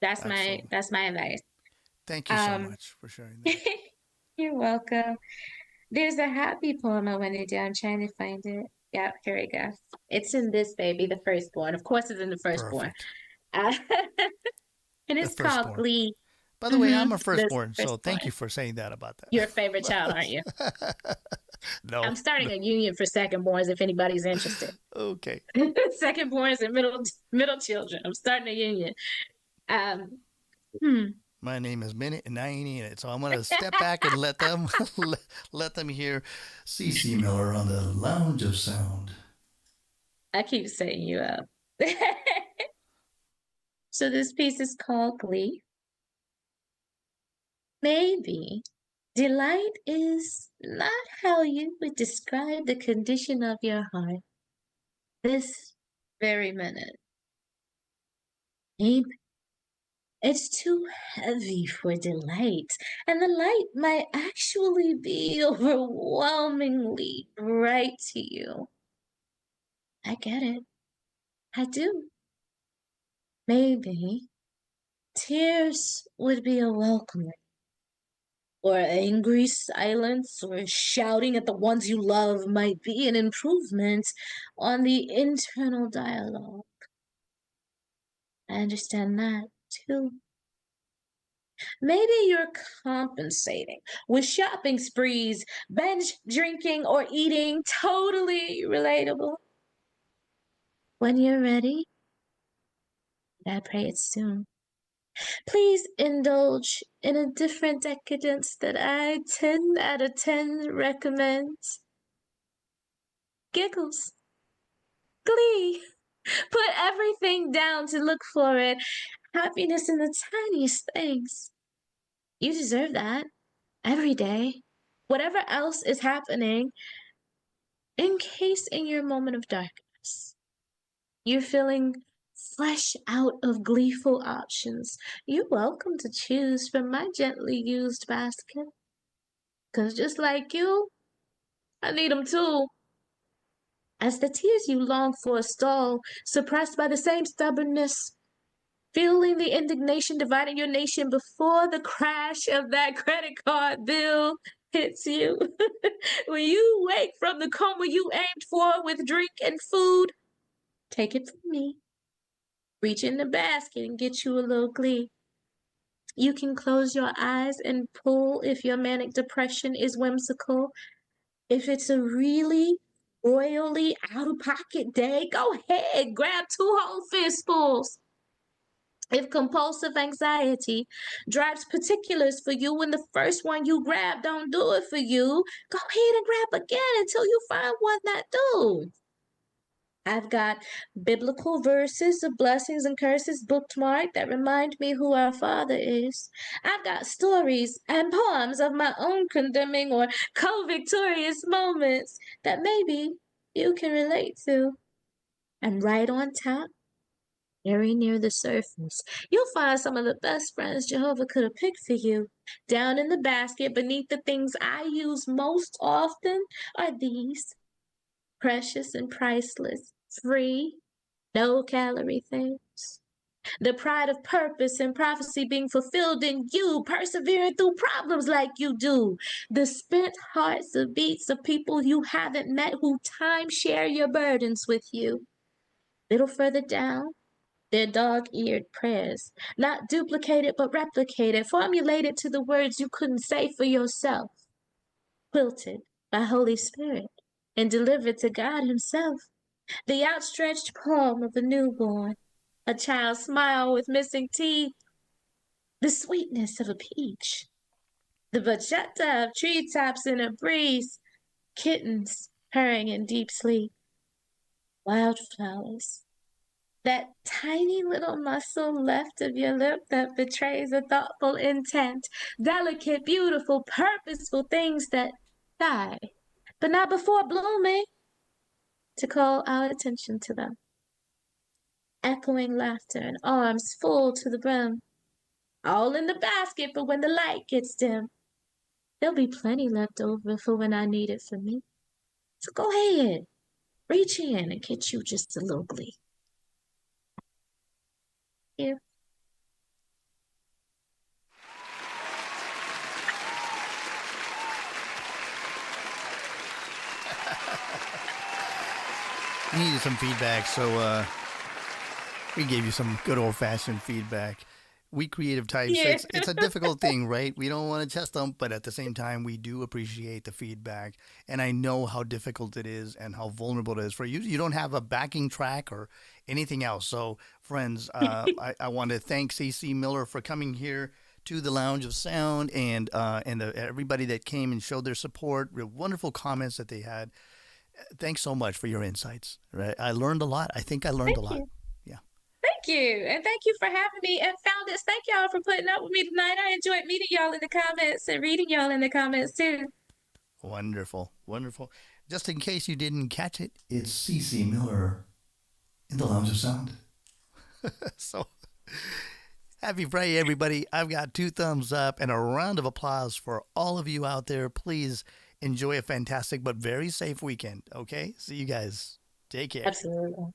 That's my advice. Thank you so much for sharing that. You're welcome. There's a happy poem I want to do. I'm trying to find it. Yep, here we go. It's in this baby, the firstborn. Of course, it's in the firstborn. And it's called Glee. By the way, I'm a firstborn, so thank you for saying that about that. Your favorite child, aren't you? No. I'm starting a union for secondborns if anybody's interested. Okay. Secondborns and middle children. I'm starting a union. My name is Minute and I ain't in it, so I'm gonna step back and let them let them hear CC Miller on the Lounge of Sound. I keep setting you up. So this piece is called Glee. Maybe delight is not how you would describe the condition of your heart this very minute. Maybe it's too heavy for delight, and the light might actually be overwhelmingly bright to you. I get it. I do. Maybe tears would be a welcome, or angry silence or shouting at the ones you love might be an improvement on the internal dialogue. I understand that too. Maybe you're compensating with shopping sprees, binge drinking, or eating. Totally relatable. When you're ready, I pray it's soon. Please indulge in a different decadence that I 10 out of 10 recommends. Giggles. Glee. Put everything down to look for it. Happiness in the tiniest things. You deserve that. Every day. Whatever else is happening, in case in your moment of darkness, you're feeling fresh out of gleeful options, you're welcome to choose from my gently used basket. 'Cause just like you, I need them too. As the tears you long for stall, suppressed by the same stubbornness, feeling the indignation dividing your nation before the crash of that credit card bill hits you. When you wake from the coma you aimed for with drink and food, take it from me. Reach in the basket and get you a little glee. You can close your eyes and pull if your manic depression is whimsical. If it's a really royally out-of-pocket day, go ahead, grab 2 whole fistfuls. If compulsive anxiety drives particulars for you when the first one you grab don't do it for you, go ahead and grab again until you find one that do. I've got biblical verses of blessings and curses bookmarked that remind me who our Father is. I've got stories and poems of my own condemning or co-victorious moments that maybe you can relate to. And right on top, very near the surface, you'll find some of the best friends Jehovah could have picked for you. Down in the basket beneath the things I use most often are these: precious and priceless, free, no-calorie things. The pride of purpose and prophecy being fulfilled in you, persevering through problems like you do. The spent hearts of beats of people you haven't met who time-share your burdens with you. Little further down, their dog-eared prayers, not duplicated but replicated, formulated to the words you couldn't say for yourself, quilted by Holy Spirit and delivered to God Himself. The outstretched palm of a newborn, a child's smile with missing teeth, the sweetness of a peach, the bachata of treetops in a breeze, kittens purring in deep sleep, wildflowers, that tiny little muscle left of your lip that betrays a thoughtful intent, delicate, beautiful, purposeful things that die, but not before blooming, to call our attention to them. Echoing laughter and arms full to the brim, all in the basket for when the light gets dim. There'll be plenty left over for when I need it for me. So go ahead, reach in and get you just a little glee. Here. needed some feedback, so we gave you some good old-fashioned feedback. We creative types, Yeah. it's a difficult thing, right? We don't want to test them, but at the same time, we do appreciate the feedback. And I know how difficult it is and how vulnerable it is for you. You don't have a backing track or anything else. So, friends, I want to thank CC Miller for coming here to the Lounge of Sound and everybody that came and showed their support, real wonderful comments that they had. Thanks so much for your insights. Right? I learned a lot. I think I learned a lot. You. Yeah. Thank you. And thank you for having me. And Founders, thank y'all for putting up with me tonight. I enjoyed meeting y'all in the comments and reading y'all in the comments too. Wonderful. Wonderful. Just in case you didn't catch it, it's CC Miller in the Lounge of Sound. So, happy Friday, everybody. I've got 2 thumbs up and a round of applause for all of you out there. Please enjoy a fantastic but very safe weekend, okay? See you guys. Take care. Absolutely.